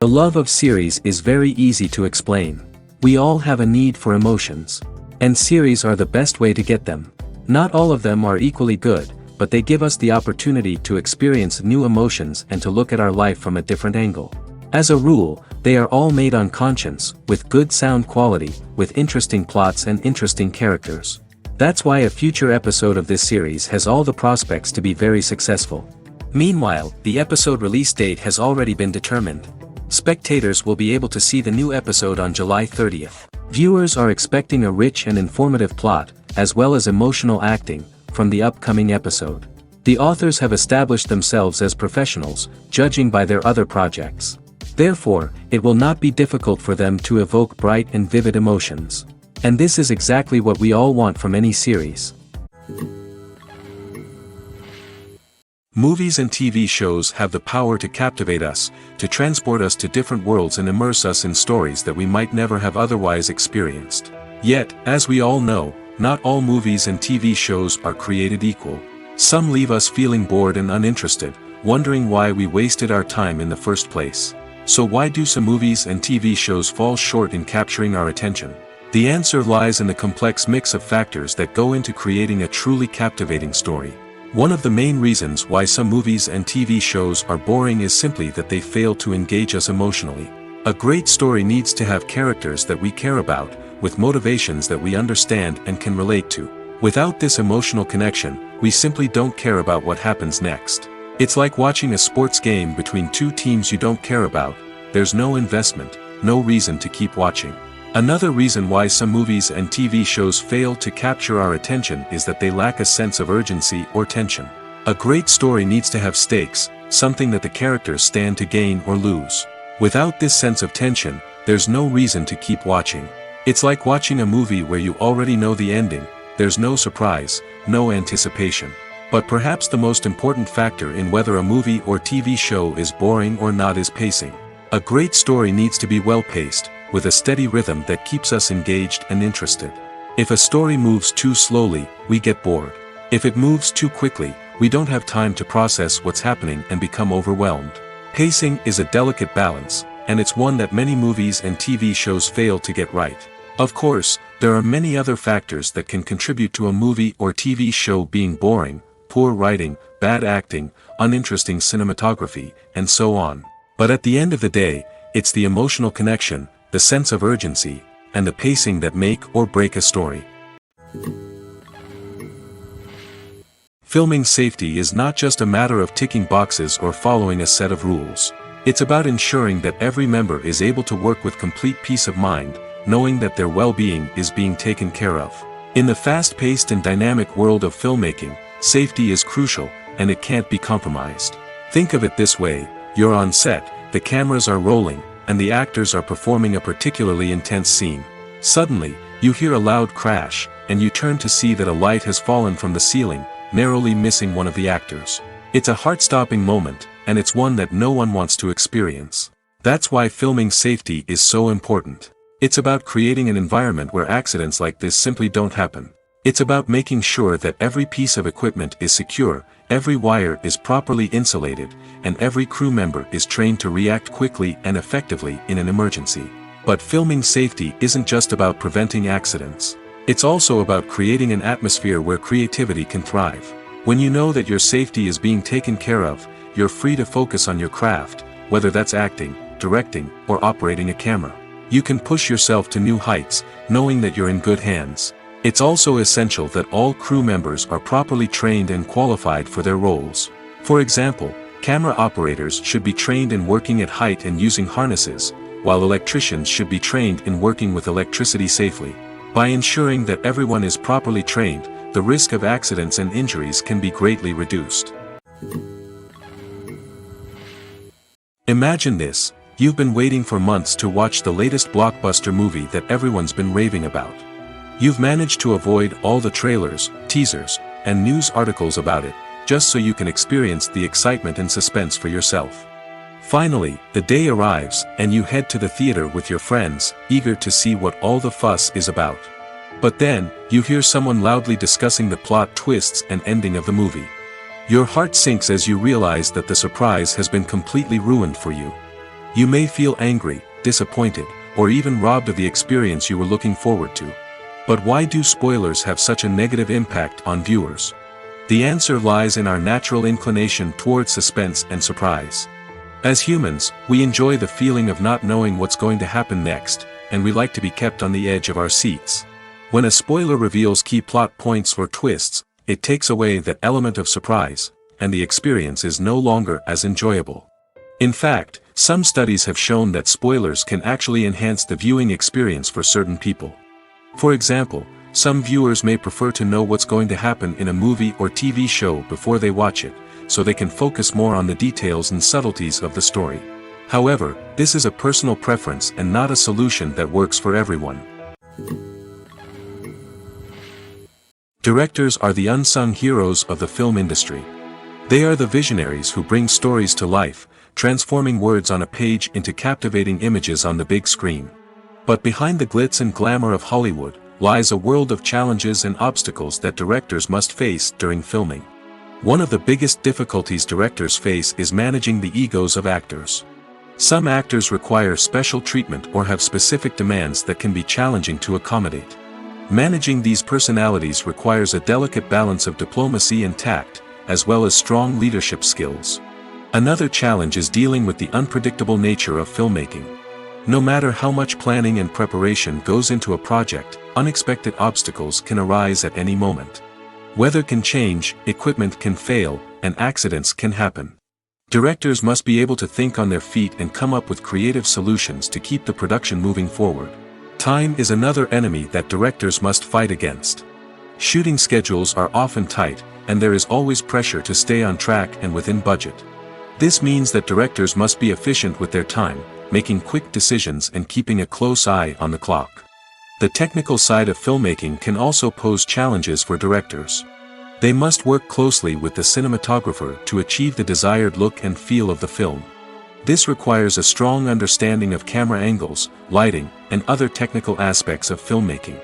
The love of series is very easy to explain. We all have a need for emotions. And series are the best way to get them. Not all of them are equally good, but they give us the opportunity to experience new emotions and to look at our life from a different angle. As a rule, they are all made on conscience, with good sound quality, with interesting plots and interesting characters. That's why a future episode of this series has all the prospects to be very successful. Meanwhile, the episode release date has already been determined. Spectators will be able to see the new episode on July 30th. Viewers are expecting a rich and informative plot, as well as emotional acting, from the upcoming episode. The authors have established themselves as professionals, judging by their other projects. Therefore, it will not be difficult for them to evoke bright and vivid emotions. And this is exactly what we all want from any series. Movies and TV shows have the power to captivate us, to transport us to different worlds and immerse us in stories that we might never have otherwise experienced. Yet, as we all know, not all movies and TV shows are created equal. Some leave us feeling bored and uninterested, wondering why we wasted our time in the first place. So why do some movies and TV shows fall short in capturing our attention? The answer lies in the complex mix of factors that go into creating a truly captivating story. One of the main reasons why some movies and TV shows are boring is simply that they fail to engage us emotionally. A great story needs to have characters that we care about, with motivations that we understand and can relate to. Without this emotional connection, we simply don't care about what happens next. It's like watching a sports game between two teams you don't care about. There's no investment, no reason to keep watching. Another reason why some movies and TV shows fail to capture our attention is that they lack a sense of urgency or tension. A great story needs to have stakes, something that the characters stand to gain or lose. Without this sense of tension, there's no reason to keep watching. It's like watching a movie where you already know the ending, there's no surprise, no anticipation. But perhaps the most important factor in whether a movie or TV show is boring or not is pacing. A great story needs to be well-paced, with a steady rhythm that keeps us engaged and interested. If a story moves too slowly, we get bored. If it moves too quickly, we don't have time to process what's happening and become overwhelmed. Pacing is a delicate balance, and it's one that many movies and TV shows fail to get right. Of course, there are many other factors that can contribute to a movie or TV show being boring: poor writing, bad acting, uninteresting cinematography, and so on. But at the end of the day, it's the emotional connection, the sense of urgency, and the pacing that make or break a story. Filming safety is not just a matter of ticking boxes or following a set of rules. It's about ensuring that every member is able to work with complete peace of mind, knowing that their well-being is being taken care of. In the fast-paced and dynamic world of filmmaking, safety is crucial, and it can't be compromised. Think of it this way: you're on set, the cameras are rolling, and the actors are performing a particularly intense scene. Suddenly, you hear a loud crash, and you turn to see that a light has fallen from the ceiling, narrowly missing one of the actors. It's a heart-stopping moment, and it's one that no one wants to experience. That's why filming safety is so important. It's about creating an environment where accidents like this simply don't happen. It's about making sure that every piece of equipment is secure, every wire is properly insulated, and every crew member is trained to react quickly and effectively in an emergency. But filming safety isn't just about preventing accidents. It's also about creating an atmosphere where creativity can thrive. When you know that your safety is being taken care of, you're free to focus on your craft, whether that's acting, directing, or operating a camera. You can push yourself to new heights, knowing that you're in good hands. It's also essential that all crew members are properly trained and qualified for their roles. For example, camera operators should be trained in working at height and using harnesses, while electricians should be trained in working with electricity safely. By ensuring that everyone is properly trained, the risk of accidents and injuries can be greatly reduced. Imagine this: you've been waiting for months to watch the latest blockbuster movie that everyone's been raving about. You've managed to avoid all the trailers, teasers, and news articles about it, just so you can experience the excitement and suspense for yourself. Finally, the day arrives, and you head to the theater with your friends, eager to see what all the fuss is about. But then, you hear someone loudly discussing the plot twists and ending of the movie. Your heart sinks as you realize that the surprise has been completely ruined for you. You may feel angry, disappointed, or even robbed of the experience you were looking forward to. But why do spoilers have such a negative impact on viewers? The answer lies in our natural inclination toward suspense and surprise. As humans, we enjoy the feeling of not knowing what's going to happen next, and we like to be kept on the edge of our seats. When a spoiler reveals key plot points or twists, it takes away that element of surprise, and the experience is no longer as enjoyable. In fact, some studies have shown that spoilers can actually enhance the viewing experience for certain people. For example, some viewers may prefer to know what's going to happen in a movie or TV show before they watch it, so they can focus more on the details and subtleties of the story. However, this is a personal preference and not a solution that works for everyone. Directors are the unsung heroes of the film industry. They are the visionaries who bring stories to life, transforming words on a page into captivating images on the big screen. But behind the glitz and glamour of Hollywood, lies a world of challenges and obstacles that directors must face during filming. One of the biggest difficulties directors face is managing the egos of actors. Some actors require special treatment or have specific demands that can be challenging to accommodate. Managing these personalities requires a delicate balance of diplomacy and tact, as well as strong leadership skills. Another challenge is dealing with the unpredictable nature of filmmaking. No matter how much planning and preparation goes into a project, unexpected obstacles can arise at any moment. Weather can change, equipment can fail, and accidents can happen. Directors must be able to think on their feet and come up with creative solutions to keep the production moving forward. Time is another enemy that directors must fight against. Shooting schedules are often tight, and there is always pressure to stay on track and within budget. This means that directors must be efficient with their time, making quick decisions and keeping a close eye on the clock. The technical side of filmmaking can also pose challenges for directors. They must work closely with the cinematographer to achieve the desired look and feel of the film. This requires a strong understanding of camera angles, lighting, and other technical aspects of filmmaking.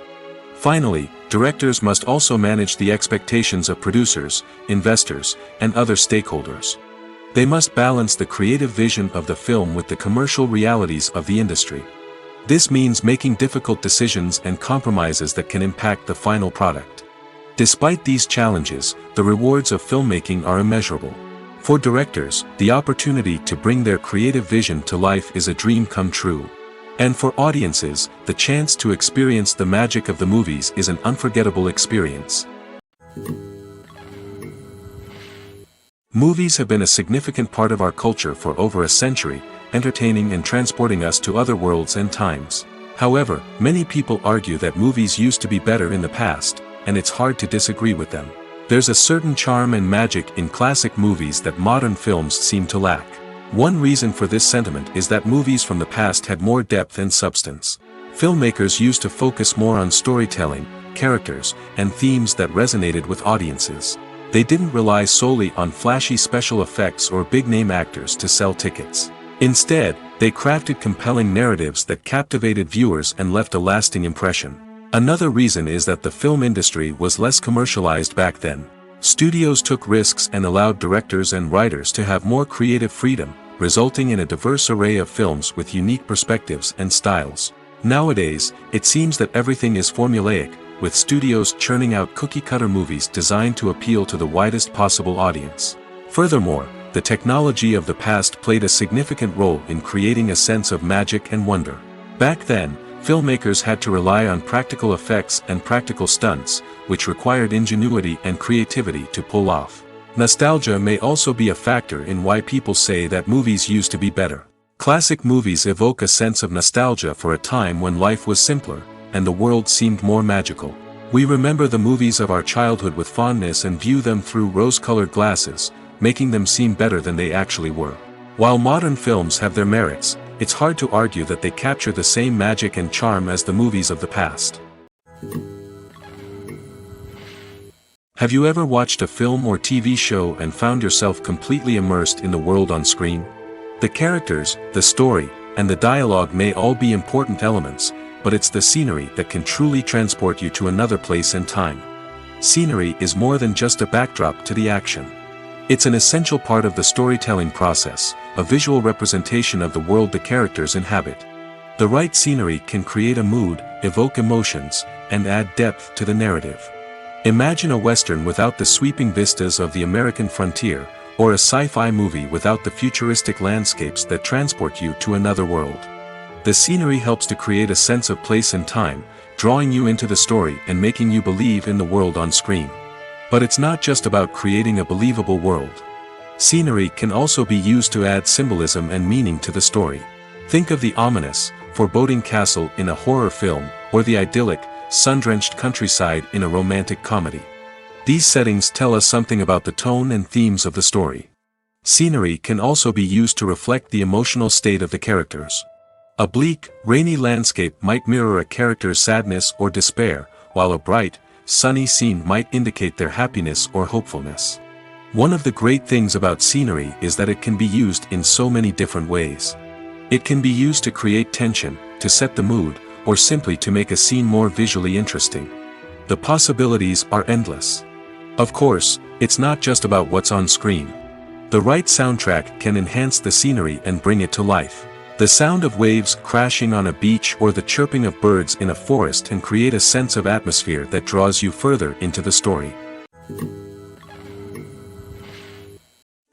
Finally, directors must also manage the expectations of producers, investors, and other stakeholders. They must balance the creative vision of the film with the commercial realities of the industry. This means making difficult decisions and compromises that can impact the final product. Despite these challenges, the rewards of filmmaking are immeasurable. For directors, the opportunity to bring their creative vision to life is a dream come true. And for audiences, the chance to experience the magic of the movies is an unforgettable experience. Movies have been a significant part of our culture for over a century, entertaining and transporting us to other worlds and times. However, many people argue that movies used to be better in the past, and it's hard to disagree with them. There's a certain charm and magic in classic movies that modern films seem to lack. One reason for this sentiment is that movies from the past had more depth and substance. Filmmakers used to focus more on storytelling, characters, and themes that resonated with audiences. They didn't rely solely on flashy special effects or big-name actors to sell tickets. Instead, they crafted compelling narratives that captivated viewers and left a lasting impression. Another reason is that the film industry was less commercialized back then. Studios took risks and allowed directors and writers to have more creative freedom, resulting in a diverse array of films with unique perspectives and styles. Nowadays, it seems that everything is formulaic, with studios churning out cookie-cutter movies designed to appeal to the widest possible audience. Furthermore, the technology of the past played a significant role in creating a sense of magic and wonder. Back then, filmmakers had to rely on practical effects and practical stunts, which required ingenuity and creativity to pull off. Nostalgia may also be a factor in why people say that movies used to be better. Classic movies evoke a sense of nostalgia for a time when life was simpler, and the world seemed more magical. We remember the movies of our childhood with fondness and view them through rose-colored glasses, making them seem better than they actually were. While modern films have their merits, it's hard to argue that they capture the same magic and charm as the movies of the past. Have you ever watched a film or TV show and found yourself completely immersed in the world on screen? The characters, the story, and the dialogue may all be important elements, but it's the scenery that can truly transport you to another place and time. Scenery is more than just a backdrop to the action. It's an essential part of the storytelling process, a visual representation of the world the characters inhabit. The right scenery can create a mood, evoke emotions, and add depth to the narrative. Imagine a Western without the sweeping vistas of the American frontier, or a sci-fi movie without the futuristic landscapes that transport you to another world. The scenery helps to create a sense of place and time, drawing you into the story and making you believe in the world on screen. But it's not just about creating a believable world. Scenery can also be used to add symbolism and meaning to the story. Think of the ominous, foreboding castle in a horror film, or the idyllic, sun-drenched countryside in a romantic comedy. These settings tell us something about the tone and themes of the story. Scenery can also be used to reflect the emotional state of the characters. A bleak, rainy landscape might mirror a character's sadness or despair, while a bright, sunny scene might indicate their happiness or hopefulness. One of the great things about scenery is that it can be used in so many different ways. It can be used to create tension, to set the mood, or simply to make a scene more visually interesting. The possibilities are endless. Of course, it's not just about what's on screen. The right soundtrack can enhance the scenery and bring it to life. The sound of waves crashing on a beach or the chirping of birds in a forest can create a sense of atmosphere that draws you further into the story.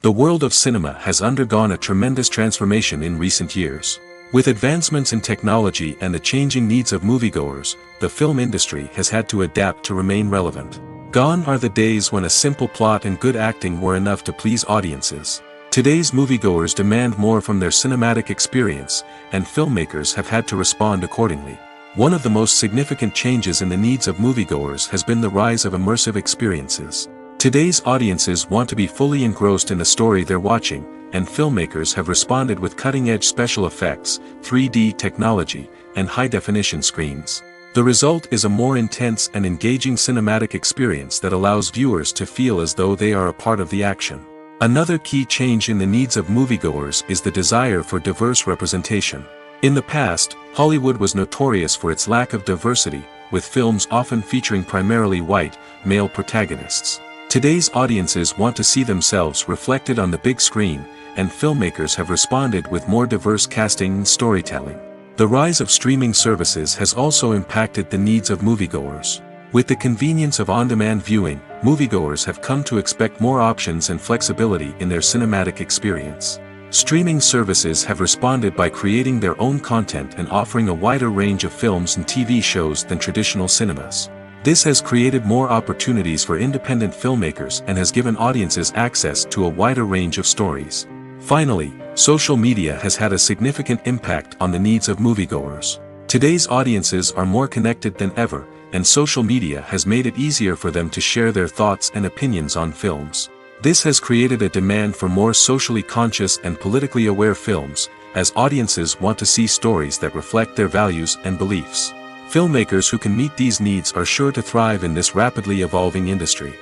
The world of cinema has undergone a tremendous transformation in recent years. With advancements in technology and the changing needs of moviegoers, the film industry has had to adapt to remain relevant. Gone are the days when a simple plot and good acting were enough to please audiences. Today's moviegoers demand more from their cinematic experience, and filmmakers have had to respond accordingly. One of the most significant changes in the needs of moviegoers has been the rise of immersive experiences. Today's audiences want to be fully engrossed in the story they're watching, and filmmakers have responded with cutting-edge special effects, 3D technology, and high-definition screens. The result is a more intense and engaging cinematic experience that allows viewers to feel as though they are a part of the action. Another key change in the needs of moviegoers is the desire for diverse representation. In the past, Hollywood was notorious for its lack of diversity, with films often featuring primarily white, male protagonists. Today's audiences want to see themselves reflected on the big screen, and filmmakers have responded with more diverse casting and storytelling. The rise of streaming services has also impacted the needs of moviegoers. With the convenience of on-demand viewing, moviegoers have come to expect more options and flexibility in their cinematic experience. Streaming services have responded by creating their own content and offering a wider range of films and TV shows than traditional cinemas. This has created more opportunities for independent filmmakers and has given audiences access to a wider range of stories. Finally, social media has had a significant impact on the needs of moviegoers. Today's audiences are more connected than ever, and social media has made it easier for them to share their thoughts and opinions on films. This has created a demand for more socially conscious and politically aware films, as audiences want to see stories that reflect their values and beliefs. Filmmakers who can meet these needs are sure to thrive in this rapidly evolving industry.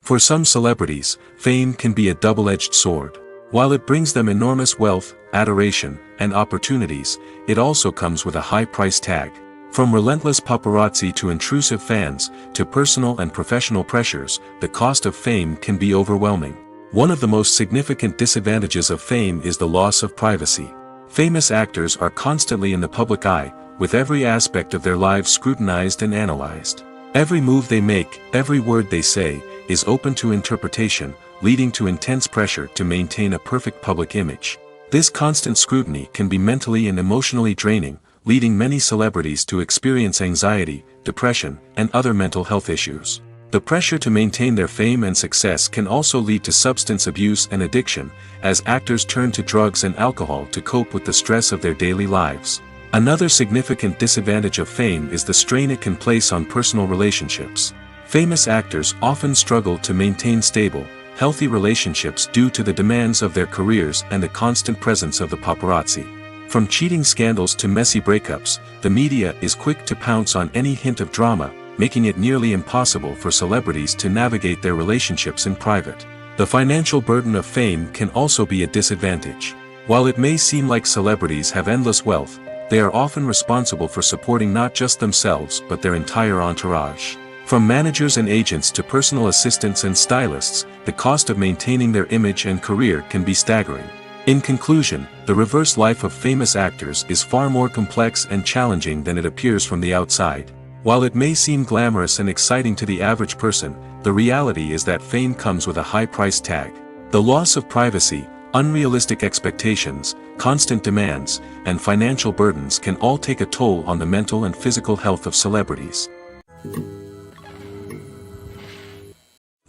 For some celebrities, fame can be a double-edged sword. While it brings them enormous wealth, adoration, and opportunities, it also comes with a high price tag. From relentless paparazzi to intrusive fans, to personal and professional pressures, the cost of fame can be overwhelming. One of the most significant disadvantages of fame is the loss of privacy. Famous actors are constantly in the public eye, with every aspect of their lives scrutinized and analyzed. Every move they make, every word they say, is open to interpretation, leading to intense pressure to maintain a perfect public image. This constant scrutiny can be mentally and emotionally draining, leading many celebrities to experience anxiety, depression, and other mental health issues. The pressure to maintain their fame and success can also lead to substance abuse and addiction, as actors turn to drugs and alcohol to cope with the stress of their daily lives. Another significant disadvantage of fame is the strain it can place on personal relationships. Famous actors often struggle to maintain stable, healthy relationships due to the demands of their careers and the constant presence of the paparazzi. From cheating scandals to messy breakups, the media is quick to pounce on any hint of drama, making it nearly impossible for celebrities to navigate their relationships in private. The financial burden of fame can also be a disadvantage. While it may seem like celebrities have endless wealth, they are often responsible for supporting not just themselves but their entire entourage. From managers and agents to personal assistants and stylists, the cost of maintaining their image and career can be staggering. In conclusion, the reverse life of famous actors is far more complex and challenging than it appears from the outside. While it may seem glamorous and exciting to the average person, the reality is that fame comes with a high price tag. The loss of privacy, unrealistic expectations, constant demands, and financial burdens can all take a toll on the mental and physical health of celebrities.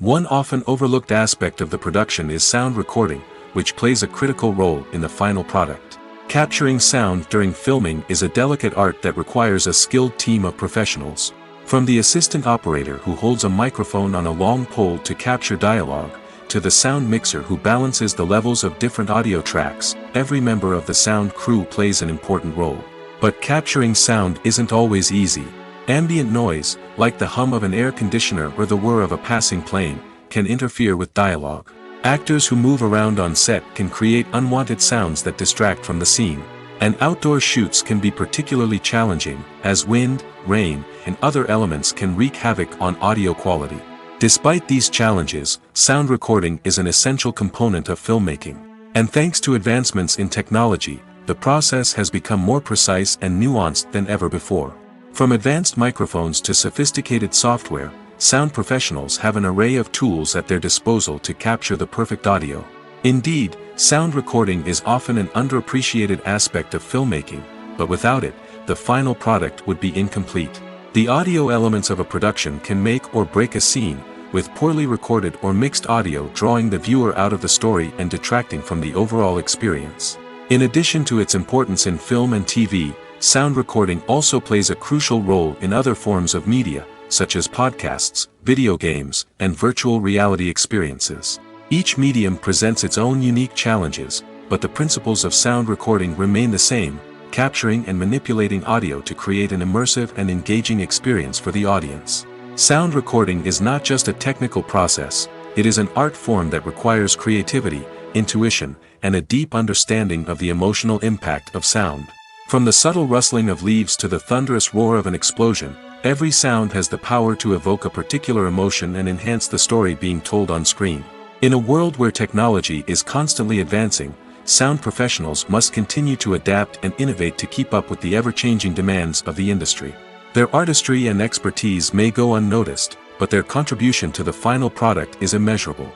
One often overlooked aspect of the production is sound recording, which plays a critical role in the final product. Capturing sound during filming is a delicate art that requires a skilled team of professionals. From the assistant operator who holds a microphone on a long pole to capture dialogue, to the sound mixer who balances the levels of different audio tracks, every member of the sound crew plays an important role. But capturing sound isn't always easy. Ambient noise, like the hum of an air conditioner or the whir of a passing plane, can interfere with dialogue. Actors who move around on set can create unwanted sounds that distract from the scene. And outdoor shoots can be particularly challenging, as wind, rain, and other elements can wreak havoc on audio quality. Despite these challenges, sound recording is an essential component of filmmaking. And thanks to advancements in technology, the process has become more precise and nuanced than ever before. From advanced microphones to sophisticated software, sound professionals have an array of tools at their disposal to capture the perfect audio. Indeed, sound recording is often an underappreciated aspect of filmmaking, but without it, the final product would be incomplete. The audio elements of a production can make or break a scene, with poorly recorded or mixed audio drawing the viewer out of the story and detracting from the overall experience. In addition to its importance in film and TV, sound recording also plays a crucial role in other forms of media, such as podcasts, video games, and virtual reality experiences. Each medium presents its own unique challenges, but the principles of sound recording remain the same, capturing and manipulating audio to create an immersive and engaging experience for the audience. Sound recording is not just a technical process, it is an art form that requires creativity, intuition, and a deep understanding of the emotional impact of sound. From the subtle rustling of leaves to the thunderous roar of an explosion, every sound has the power to evoke a particular emotion and enhance the story being told on screen. In a world where technology is constantly advancing, sound professionals must continue to adapt and innovate to keep up with the ever-changing demands of the industry. Their artistry and expertise may go unnoticed, but their contribution to the final product is immeasurable.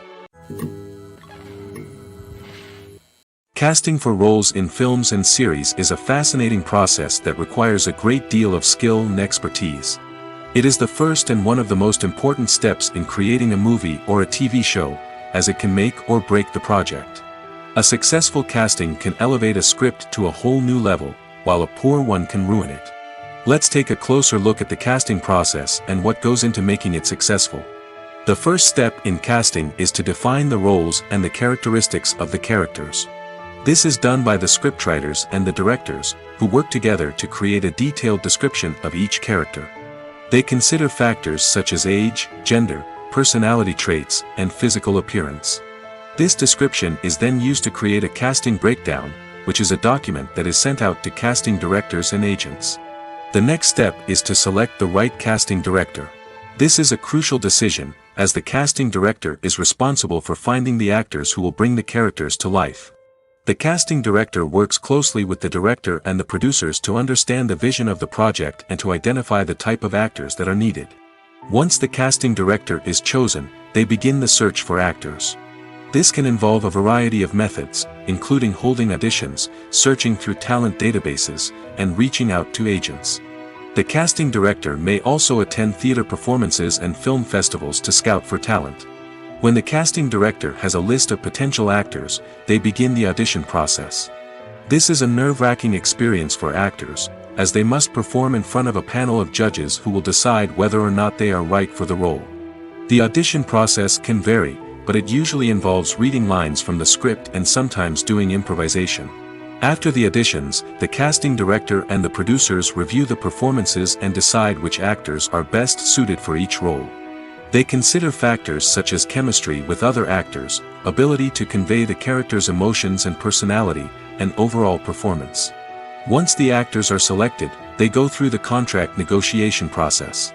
Casting for roles in films and series is a fascinating process that requires a great deal of skill and expertise. It is the first and one of the most important steps in creating a movie or a TV show, as it can make or break the project. A successful casting can elevate a script to a whole new level, while a poor one can ruin it. Let's take a closer look at the casting process and what goes into making it successful. The first step in casting is to define the roles and the characteristics of the characters. This is done by the scriptwriters and the directors, who work together to create a detailed description of each character. They consider factors such as age, gender, personality traits, and physical appearance. This description is then used to create a casting breakdown, which is a document that is sent out to casting directors and agents. The next step is to select the right casting director. This is a crucial decision, as the casting director is responsible for finding the actors who will bring the characters to life. The casting director works closely with the director and the producers to understand the vision of the project and to identify the type of actors that are needed. Once the casting director is chosen, they begin the search for actors. This can involve a variety of methods, including holding auditions, searching through talent databases, and reaching out to agents. The casting director may also attend theater performances and film festivals to scout for talent. When the casting director has a list of potential actors, they begin the audition process. This is a nerve-wracking experience for actors, as they must perform in front of a panel of judges who will decide whether or not they are right for the role. The audition process can vary, but it usually involves reading lines from the script and sometimes doing improvisation. After the auditions, the casting director and the producers review the performances and decide which actors are best suited for each role. They consider factors such as chemistry with other actors, ability to convey the character's emotions and personality, and overall performance. Once the actors are selected, they go through the contract negotiation process.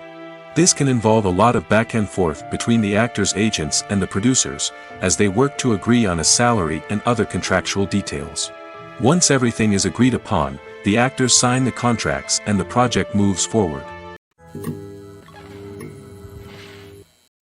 This can involve a lot of back and forth between the actors' agents and the producers, as they work to agree on a salary and other contractual details. Once everything is agreed upon, the actors sign the contracts and the project moves forward.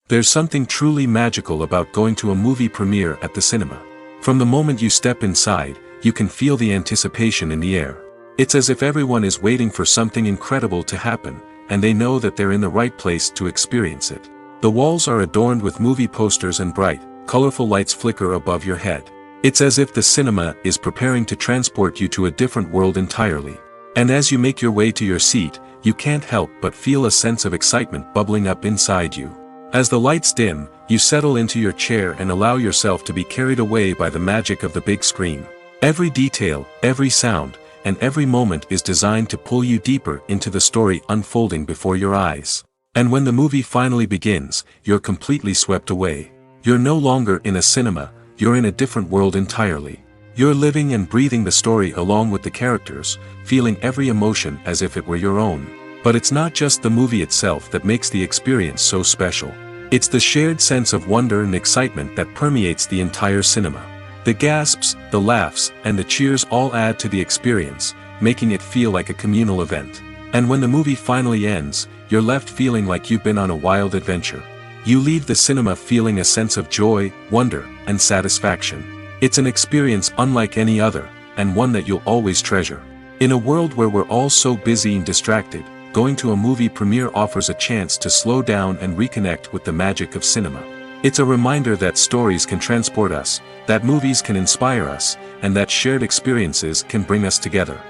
There's something truly magical about going to a movie premiere at the cinema. From the moment you step inside, you can feel the anticipation in the air. It's as if everyone is waiting for something incredible to happen, and they know that they're in the right place to experience it. The walls are adorned with movie posters and bright, colorful lights flicker above your head. It's as if the cinema is preparing to transport you to a different world entirely. And as you make your way to your seat, you can't help but feel a sense of excitement bubbling up inside you. As the lights dim, you settle into your chair and allow yourself to be carried away by the magic of the big screen. Every detail, every sound, and every moment is designed to pull you deeper into the story unfolding before your eyes. And when the movie finally begins, you're completely swept away. You're no longer in a cinema, you're in a different world entirely. You're living and breathing the story along with the characters, feeling every emotion as if it were your own. But it's not just the movie itself that makes the experience so special. It's the shared sense of wonder and excitement that permeates the entire cinema. The gasps, the laughs, and the cheers all add to the experience, making it feel like a communal event. And when the movie finally ends, you're left feeling like you've been on a wild adventure. You leave the cinema feeling a sense of joy, wonder, and satisfaction. It's an experience unlike any other, and one that you'll always treasure. In a world where we're all so busy and distracted, going to a movie premiere offers a chance to slow down and reconnect with the magic of cinema. It's a reminder that stories can transport us, that movies can inspire us, and that shared experiences can bring us together.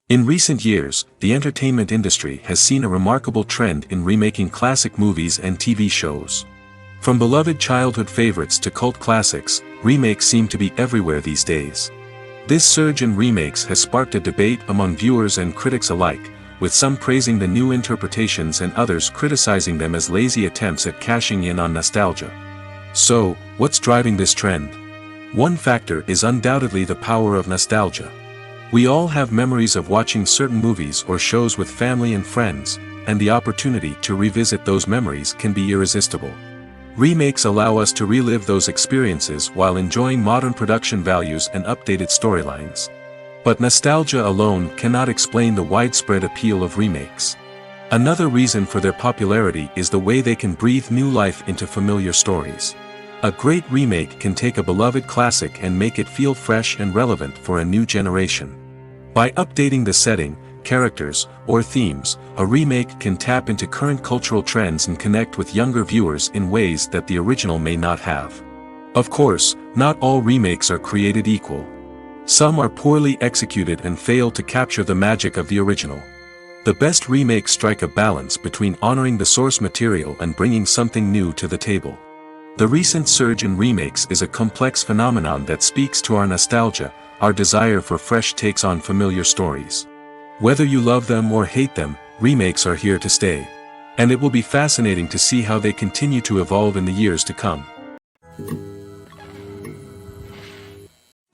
In recent years, the entertainment industry has seen a remarkable trend in remaking classic movies and TV shows. From beloved childhood favorites to cult classics, remakes seem to be everywhere these days. This surge in remakes has sparked a debate among viewers and critics alike, with some praising the new interpretations and others criticizing them as lazy attempts at cashing in on nostalgia. So, what's driving this trend? One factor is undoubtedly the power of nostalgia. We all have memories of watching certain movies or shows with family and friends, and the opportunity to revisit those memories can be irresistible. Remakes allow us to relive those experiences while enjoying modern production values and updated storylines. But nostalgia alone cannot explain the widespread appeal of remakes. Another reason for their popularity is the way they can breathe new life into familiar stories. A great remake can take a beloved classic and make it feel fresh and relevant for a new generation. By updating the setting, characters, or themes, a remake can tap into current cultural trends and connect with younger viewers in ways that the original may not have. Of course, not all remakes are created equal. Some are poorly executed and fail to capture the magic of the original. The best remakes strike a balance between honoring the source material and bringing something new to the table. The recent surge in remakes is a complex phenomenon that speaks to our nostalgia, our desire for fresh takes on familiar stories. Whether you love them or hate them, remakes are here to stay. And it will be fascinating to see how they continue to evolve in the years to come.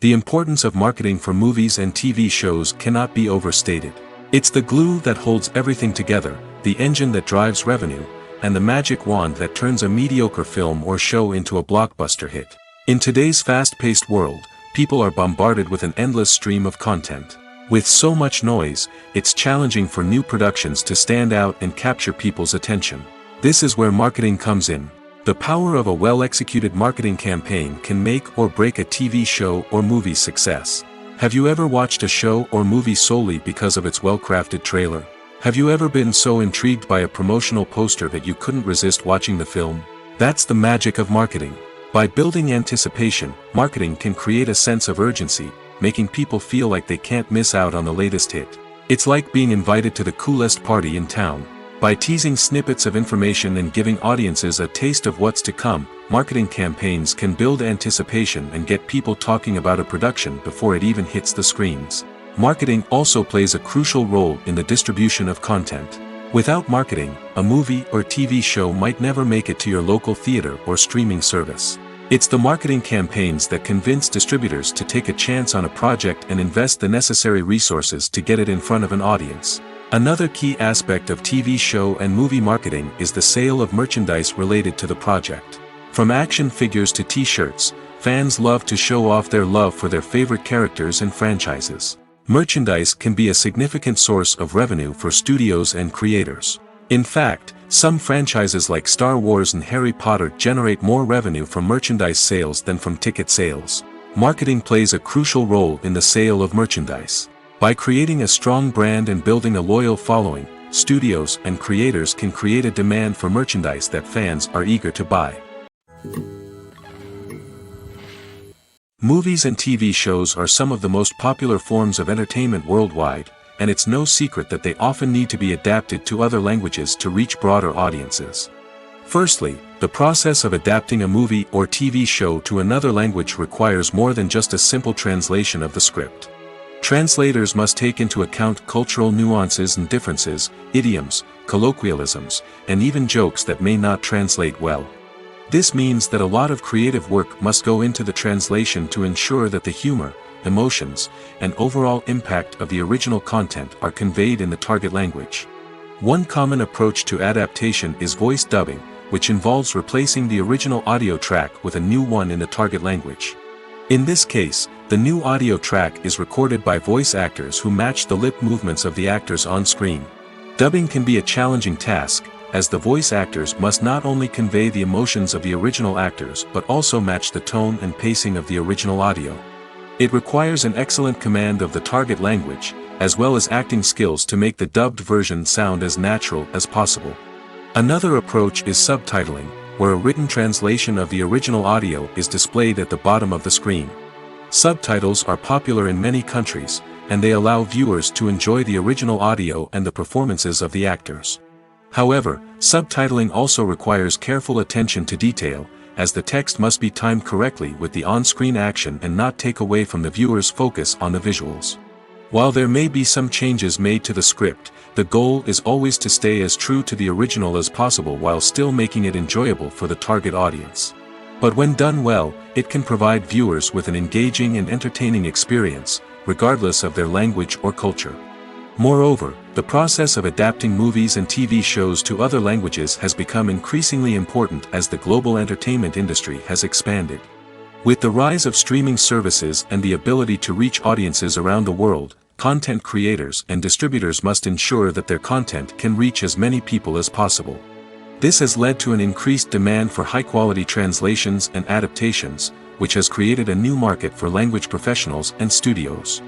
The importance of marketing for movies and TV shows cannot be overstated. It's the glue that holds everything together, the engine that drives revenue, and the magic wand that turns a mediocre film or show into a blockbuster hit. In today's fast-paced world, people are bombarded with an endless stream of content. With so much noise, it's challenging for new productions to stand out and capture people's attention. This is where marketing comes in. The power of a well-executed marketing campaign can make or break a TV show or movie's success. Have you ever watched a show or movie solely because of its well-crafted trailer? Have you ever been so intrigued by a promotional poster that you couldn't resist watching the film? That's the magic of marketing. By building anticipation, marketing can create a sense of urgency, making people feel like they can't miss out on the latest hit. It's like being invited to the coolest party in town. By teasing snippets of information and giving audiences a taste of what's to come, marketing campaigns can build anticipation and get people talking about a production before it even hits the screens. Marketing also plays a crucial role in the distribution of content. Without marketing, a movie or TV show might never make it to your local theater or streaming service. It's the marketing campaigns that convince distributors to take a chance on a project and invest the necessary resources to get it in front of an audience. Another key aspect of TV show and movie marketing is the sale of merchandise related to the project. From action figures to t-shirts, fans love to show off their love for their favorite characters and franchises. Merchandise can be a significant source of revenue for studios and creators. In fact, some franchises like Star Wars and Harry Potter generate more revenue from merchandise sales than from ticket sales. Marketing plays a crucial role in the sale of merchandise. By creating a strong brand and building a loyal following, studios and creators can create a demand for merchandise that fans are eager to buy. Movies and TV shows are some of the most popular forms of entertainment worldwide, and it's no secret that they often need to be adapted to other languages to reach broader audiences. Firstly, the process of adapting a movie or TV show to another language requires more than just a simple translation of the script. Translators must take into account cultural nuances and differences, idioms, colloquialisms, and even jokes that may not translate well. This means that a lot of creative work must go into the translation to ensure that the humor, emotions, and overall impact of the original content are conveyed in the target language. One common approach to adaptation is voice dubbing, which involves replacing the original audio track with a new one in the target language. In this case, the new audio track is recorded by voice actors who match the lip movements of the actors on screen. Dubbing can be a challenging task, as the voice actors must not only convey the emotions of the original actors but also match the tone and pacing of the original audio. It requires an excellent command of the target language, as well as acting skills to make the dubbed version sound as natural as possible. Another approach is subtitling, where a written translation of the original audio is displayed at the bottom of the screen. Subtitles are popular in many countries, and they allow viewers to enjoy the original audio and the performances of the actors. However, subtitling also requires careful attention to detail, as the text must be timed correctly with the on-screen action and not take away from the viewer's focus on the visuals. While there may be some changes made to the script, the goal is always to stay as true to the original as possible while still making it enjoyable for the target audience. But when done well, it can provide viewers with an engaging and entertaining experience, regardless of their language or culture. Moreover, the process of adapting movies and TV shows to other languages has become increasingly important as the global entertainment industry has expanded. With the rise of streaming services and the ability to reach audiences around the world, content creators and distributors must ensure that their content can reach as many people as possible. This has led to an increased demand for high-quality translations and adaptations, which has created a new market for language professionals and studios.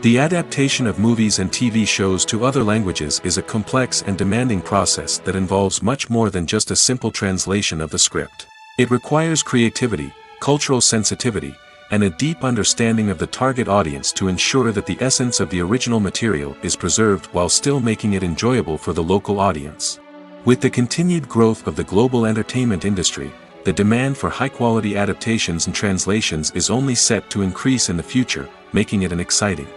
The adaptation of movies and TV shows to other languages is a complex and demanding process that involves much more than just a simple translation of the script. It requires creativity, cultural sensitivity, and a deep understanding of the target audience to ensure that the essence of the original material is preserved while still making it enjoyable for the local audience. With the continued growth of the global entertainment industry, the demand for high-quality adaptations and translations is only set to increase in the future, making it an exciting.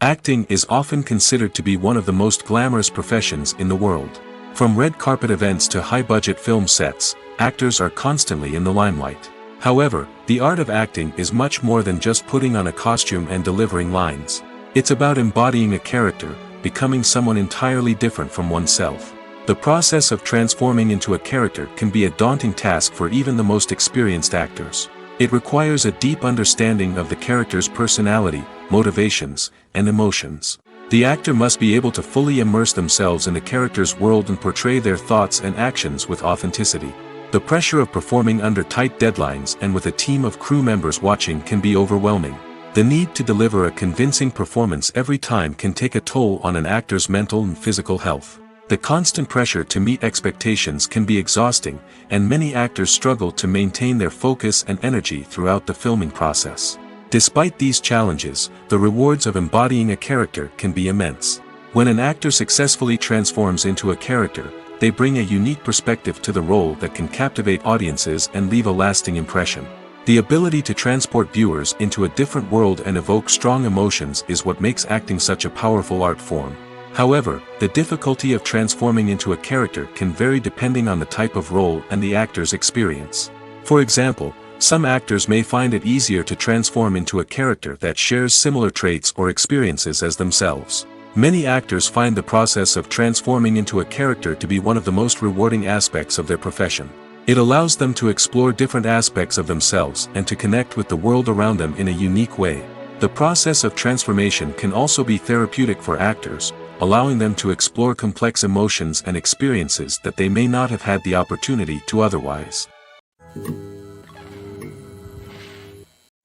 Acting is often considered to be one of the most glamorous professions in the world. From red carpet events to high-budget film sets, actors are constantly in the limelight. However, the art of acting is much more than just putting on a costume and delivering lines. It's about embodying a character, becoming someone entirely different from oneself. The process of transforming into a character can be a daunting task for even the most experienced actors. It requires a deep understanding of the character's personality, motivations, and emotions. The actor must be able to fully immerse themselves in the character's world and portray their thoughts and actions with authenticity. The pressure of performing under tight deadlines and with a team of crew members watching can be overwhelming. The need to deliver a convincing performance every time can take a toll on an actor's mental and physical health. The constant pressure to meet expectations can be exhausting, and many actors struggle to maintain their focus and energy throughout the filming process. Despite these challenges, the rewards of embodying a character can be immense. When an actor successfully transforms into a character, they bring a unique perspective to the role that can captivate audiences and leave a lasting impression. The ability to transport viewers into a different world and evoke strong emotions is what makes acting such a powerful art form. However, the difficulty of transforming into a character can vary depending on the type of role and the actor's experience. For example, Some actors may find it easier to transform into a character that shares similar traits or experiences as themselves. Many actors find the process of transforming into a character to be one of the most rewarding aspects of their profession. It allows them to explore different aspects of themselves and to connect with the world around them in a unique way. The process of transformation can also be therapeutic for actors, allowing them to explore complex emotions and experiences that they may not have had the opportunity to otherwise.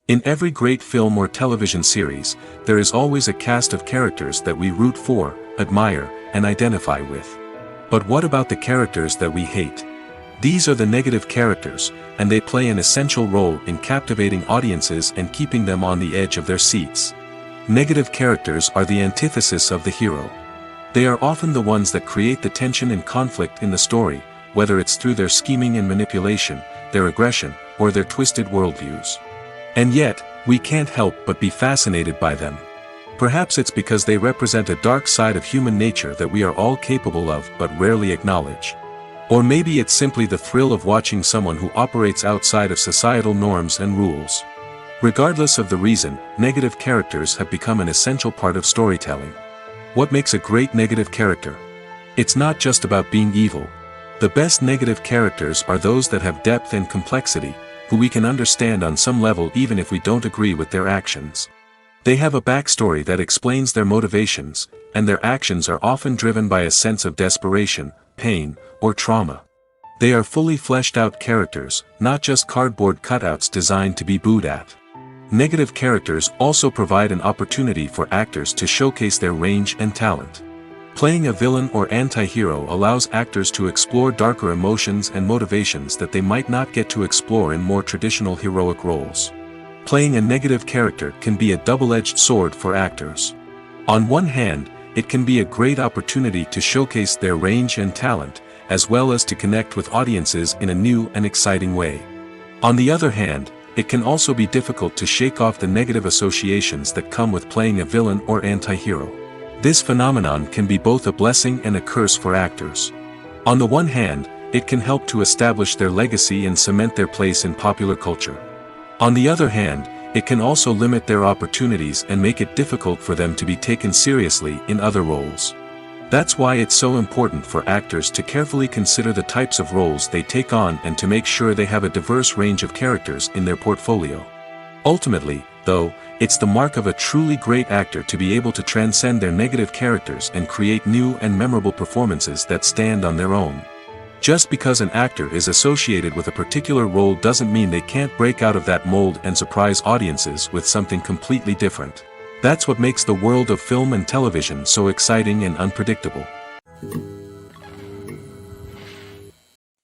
In every great film or television series, there is always a cast of characters that we root for, admire, and identify with. But what about the characters that we hate? These are the negative characters, and they play an essential role in captivating audiences and keeping them on the edge of their seats. Negative characters are the antithesis of the hero. They are often the ones that create the tension and conflict in the story, whether it's through their scheming and manipulation, their aggression, or their twisted worldviews. And yet, we can't help but be fascinated by them. Perhaps it's because they represent a dark side of human nature that we are all capable of but rarely acknowledge. Or maybe it's simply the thrill of watching someone who operates outside of societal norms and rules. Regardless of the reason, negative characters have become an essential part of storytelling. What makes a great negative character? It's not just about being evil. The best negative characters are those that have depth and complexity, who we can understand on some level even if we don't agree with their actions. They have a backstory that explains their motivations, and their actions are often driven by a sense of desperation, pain, or trauma. They are fully fleshed out characters, not just cardboard cutouts designed to be booed at. Negative characters also provide an opportunity for actors to showcase their range and talent. Playing a villain or anti-hero allows actors to explore darker emotions and motivations that they might not get to explore in more traditional heroic roles. Playing a negative character can be a double-edged sword for actors. On one hand, it can be a great opportunity to showcase their range and talent, as well as to connect with audiences in a new and exciting way. On the other hand, it can also be difficult to shake off the negative associations that come with playing a villain or anti-hero. This phenomenon can be both a blessing and a curse for actors. On the one hand, it can help to establish their legacy and cement their place in popular culture. On the other hand, it can also limit their opportunities and make it difficult for them to be taken seriously in other roles. That's why it's so important for actors to carefully consider the types of roles they take on and to make sure they have a diverse range of characters in their portfolio. Ultimately, though, it's the mark of a truly great actor to be able to transcend their negative characters and create new and memorable performances that stand on their own. Just because an actor is associated with a particular role doesn't mean they can't break out of that mold and surprise audiences with something completely different. That's what makes the world of film and television so exciting and unpredictable.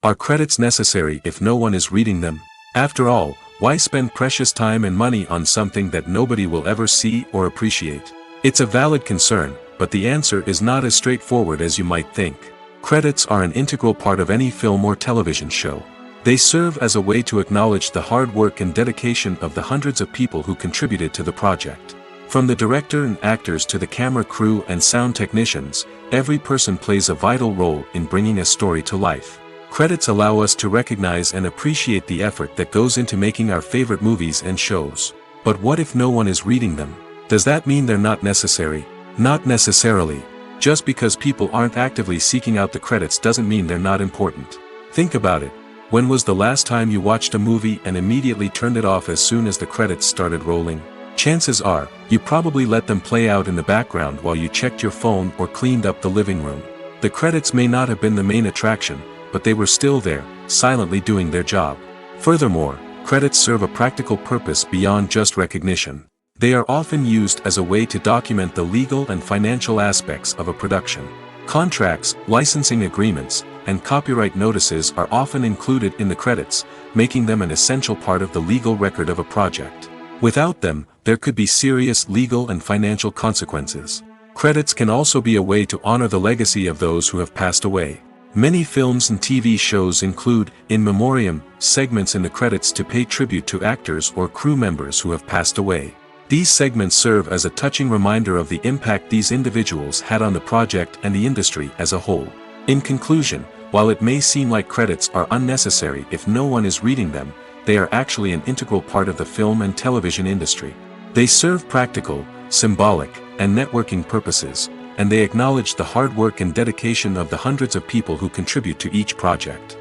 Are credits necessary if no one is reading them? After all, why spend precious time and money on something that nobody will ever see or appreciate? It's a valid concern, but the answer is not as straightforward as you might think. Credits are an integral part of any film or television show. They serve as a way to acknowledge the hard work and dedication of the hundreds of people who contributed to the project. From the director and actors to the camera crew and sound technicians, every person plays a vital role in bringing a story to life. Credits allow us to recognize and appreciate the effort that goes into making our favorite movies and shows. But what if no one is reading them? Does that mean they're not necessary? Not necessarily. Just because people aren't actively seeking out the credits doesn't mean they're not important. Think about it. When was the last time you watched a movie and immediately turned it off as soon as the credits started rolling? Chances are, you probably let them play out in the background while you checked your phone or cleaned up the living room. The credits may not have been the main attraction, but they were still there, silently doing their job. Furthermore, credits serve a practical purpose beyond just recognition. They are often used as a way to document the legal and financial aspects of a production. Contracts, licensing agreements, and copyright notices are often included in the credits, making them an essential part of the legal record of a project. Without them, there could be serious legal and financial consequences. Credits can also be a way to honor the legacy of those who have passed away. Many films and TV shows include, in memoriam, segments in the credits to pay tribute to actors or crew members who have passed away. These segments serve as a touching reminder of the impact these individuals had on the project and the industry as a whole. In conclusion, while it may seem like credits are unnecessary if no one is reading them, they are actually an integral part of the film and television industry. They serve practical, symbolic, and networking purposes, and they acknowledge the hard work and dedication of the hundreds of people who contribute to each project.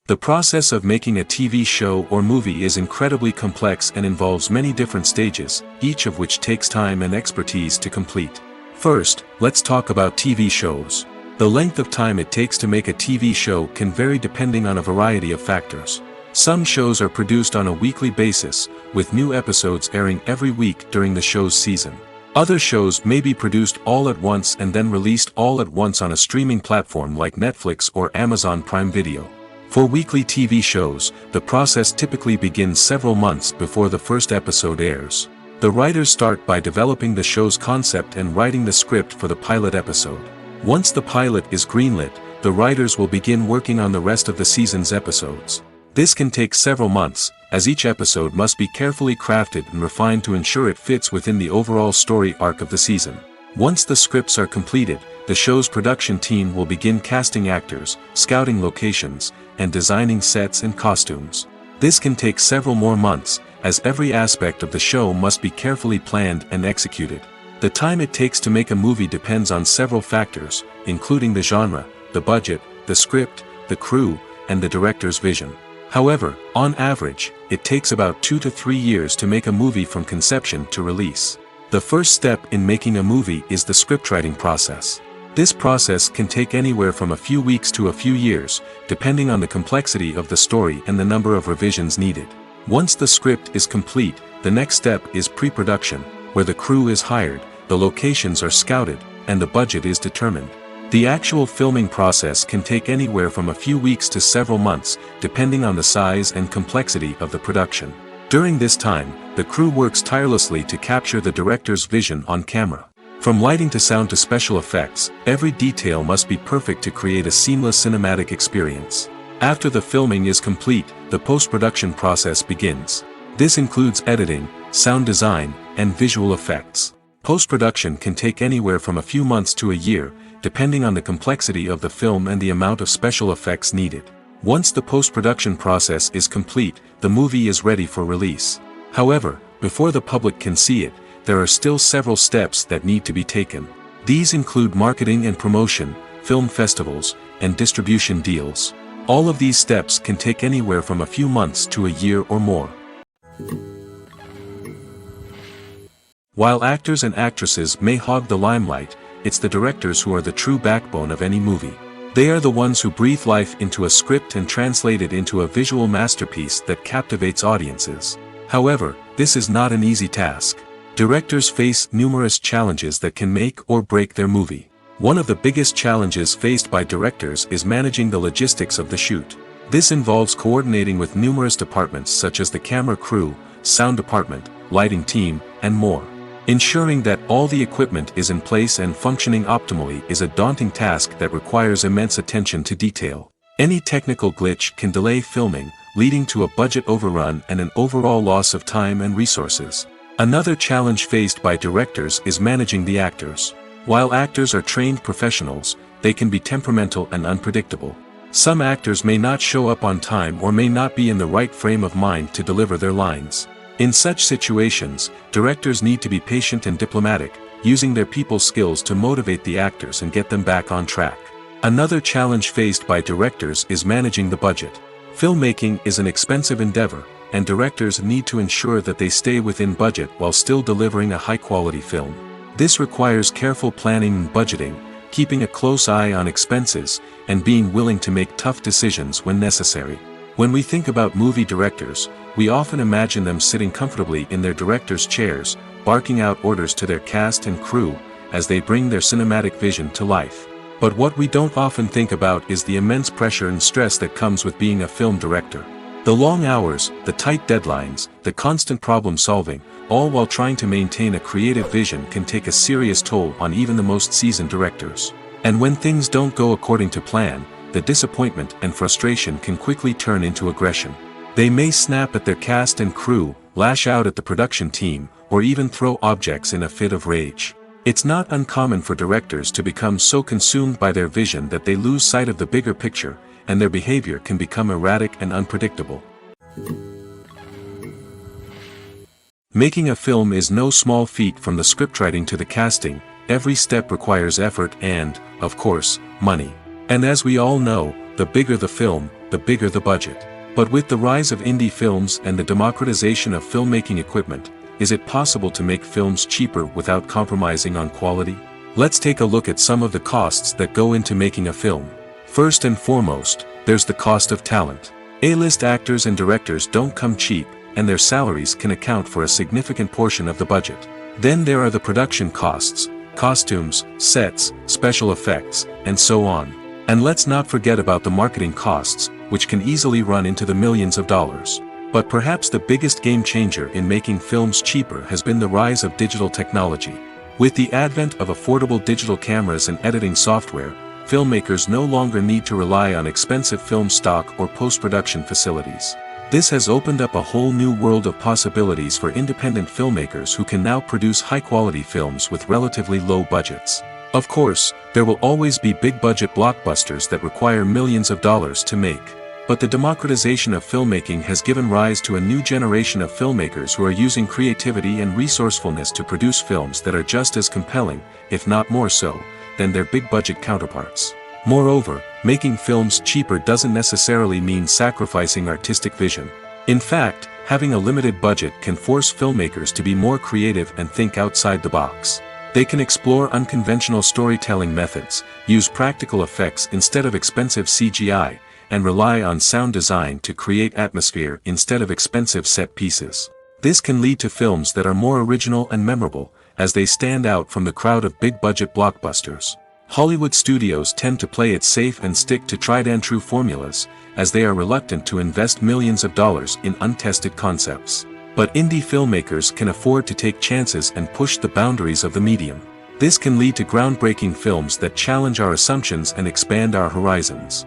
The process of making a TV show or movie is incredibly complex and involves many different stages, each of which takes time and expertise to complete. First, let's talk about TV shows. The length of time it takes to make a TV show can vary depending on a variety of factors. Some shows are produced on a weekly basis, with new episodes airing every week during the show's season. Other shows may be produced all at once and then released all at once on a streaming platform like Netflix or Amazon Prime Video. For weekly TV shows, the process typically begins several months before the first episode airs. The writers start by developing the show's concept and writing the script for the pilot episode. Once the pilot is greenlit, the writers will begin working on the rest of the season's episodes. This can take several months, as each episode must be carefully crafted and refined to ensure it fits within the overall story arc of the season. Once the scripts are completed, the show's production team will begin casting actors, scouting locations, and designing sets and costumes. This can take several more months, as every aspect of the show must be carefully planned and executed. The time it takes to make a movie depends on several factors, including the genre, the budget, the script, the crew, and the director's vision. However, on average, it takes about 2 to 3 years to make a movie from conception to release. The first step in making a movie is the scriptwriting process. This process can take anywhere from a few weeks to a few years, depending on the complexity of the story and the number of revisions needed. Once the script is complete, the next step is pre-production, where the crew is hired, the locations are scouted, and the budget is determined. The actual filming process can take anywhere from a few weeks to several months, depending on the size and complexity of the production. During this time, the crew works tirelessly to capture the director's vision on camera. From lighting to sound to special effects, every detail must be perfect to create a seamless cinematic experience. After the filming is complete, the post-production process begins. This includes editing, sound design, and visual effects. Post-production can take anywhere from a few months to a year, depending on the complexity of the film and the amount of special effects needed. Once the post-production process is complete, the movie is ready for release. However, before the public can see it, there are still several steps that need to be taken. These include marketing and promotion, film festivals, and distribution deals. All of these steps can take anywhere from a few months to a year or more. While actors and actresses may hog the limelight, it's the directors who are the true backbone of any movie. They are the ones who breathe life into a script and translate it into a visual masterpiece that captivates audiences. However, this is not an easy task. Directors face numerous challenges that can make or break their movie. One of the biggest challenges faced by directors is managing the logistics of the shoot. This involves coordinating with numerous departments such as the camera crew, sound department, lighting team, and more. Ensuring that all the equipment is in place and functioning optimally is a daunting task that requires immense attention to detail. Any technical glitch can delay filming, leading to a budget overrun and an overall loss of time and resources. Another challenge faced by directors is managing the actors. While actors are trained professionals, they can be temperamental and unpredictable. Some actors may not show up on time or may not be in the right frame of mind to deliver their lines. In such situations, directors need to be patient and diplomatic, using their people skills to motivate the actors and get them back on track. Another challenge faced by directors is managing the budget. Filmmaking is an expensive endeavor, and directors need to ensure that they stay within budget while still delivering a high-quality film. This requires careful planning and budgeting, keeping a close eye on expenses, and being willing to make tough decisions when necessary. When we think about movie directors, we often imagine them sitting comfortably in their director's chairs, barking out orders to their cast and crew, as they bring their cinematic vision to life. But what we don't often think about is the immense pressure and stress that comes with being a film director. The long hours, the tight deadlines, the constant problem solving, all while trying to maintain a creative vision can take a serious toll on even the most seasoned directors. And when things don't go according to plan, the disappointment and frustration can quickly turn into aggression. They may snap at their cast and crew, lash out at the production team, or even throw objects in a fit of rage. It's not uncommon for directors to become so consumed by their vision that they lose sight of the bigger picture, and their behavior can become erratic and unpredictable. Making a film is no small feat. From the scriptwriting to the casting, every step requires effort and, of course, money. And as we all know, the bigger the film, the bigger the budget. But with the rise of indie films and the democratization of filmmaking equipment, is it possible to make films cheaper without compromising on quality? Let's take a look at some of the costs that go into making a film. First and foremost, there's the cost of talent. A-list actors and directors don't come cheap, and their salaries can account for a significant portion of the budget. Then there are the production costs, costumes, sets, special effects, and so on. And let's not forget about the marketing costs, which can easily run into the millions of dollars. But perhaps the biggest game changer in making films cheaper has been the rise of digital technology. With the advent of affordable digital cameras and editing software, filmmakers no longer need to rely on expensive film stock or post-production facilities. This has opened up a whole new world of possibilities for independent filmmakers who can now produce high-quality films with relatively low budgets. Of course, there will always be big-budget blockbusters that require millions of dollars to make. But the democratization of filmmaking has given rise to a new generation of filmmakers who are using creativity and resourcefulness to produce films that are just as compelling, if not more so, than their big-budget counterparts. Moreover, making films cheaper doesn't necessarily mean sacrificing artistic vision. In fact, having a limited budget can force filmmakers to be more creative and think outside the box. They can explore unconventional storytelling methods, use practical effects instead of expensive CGI, and rely on sound design to create atmosphere instead of expensive set pieces. This can lead to films that are more original and memorable, as they stand out from the crowd of big-budget blockbusters. Hollywood studios tend to play it safe and stick to tried-and-true formulas, as they are reluctant to invest millions of dollars in untested concepts. But indie filmmakers can afford to take chances and push the boundaries of the medium. This can lead to groundbreaking films that challenge our assumptions and expand our horizons.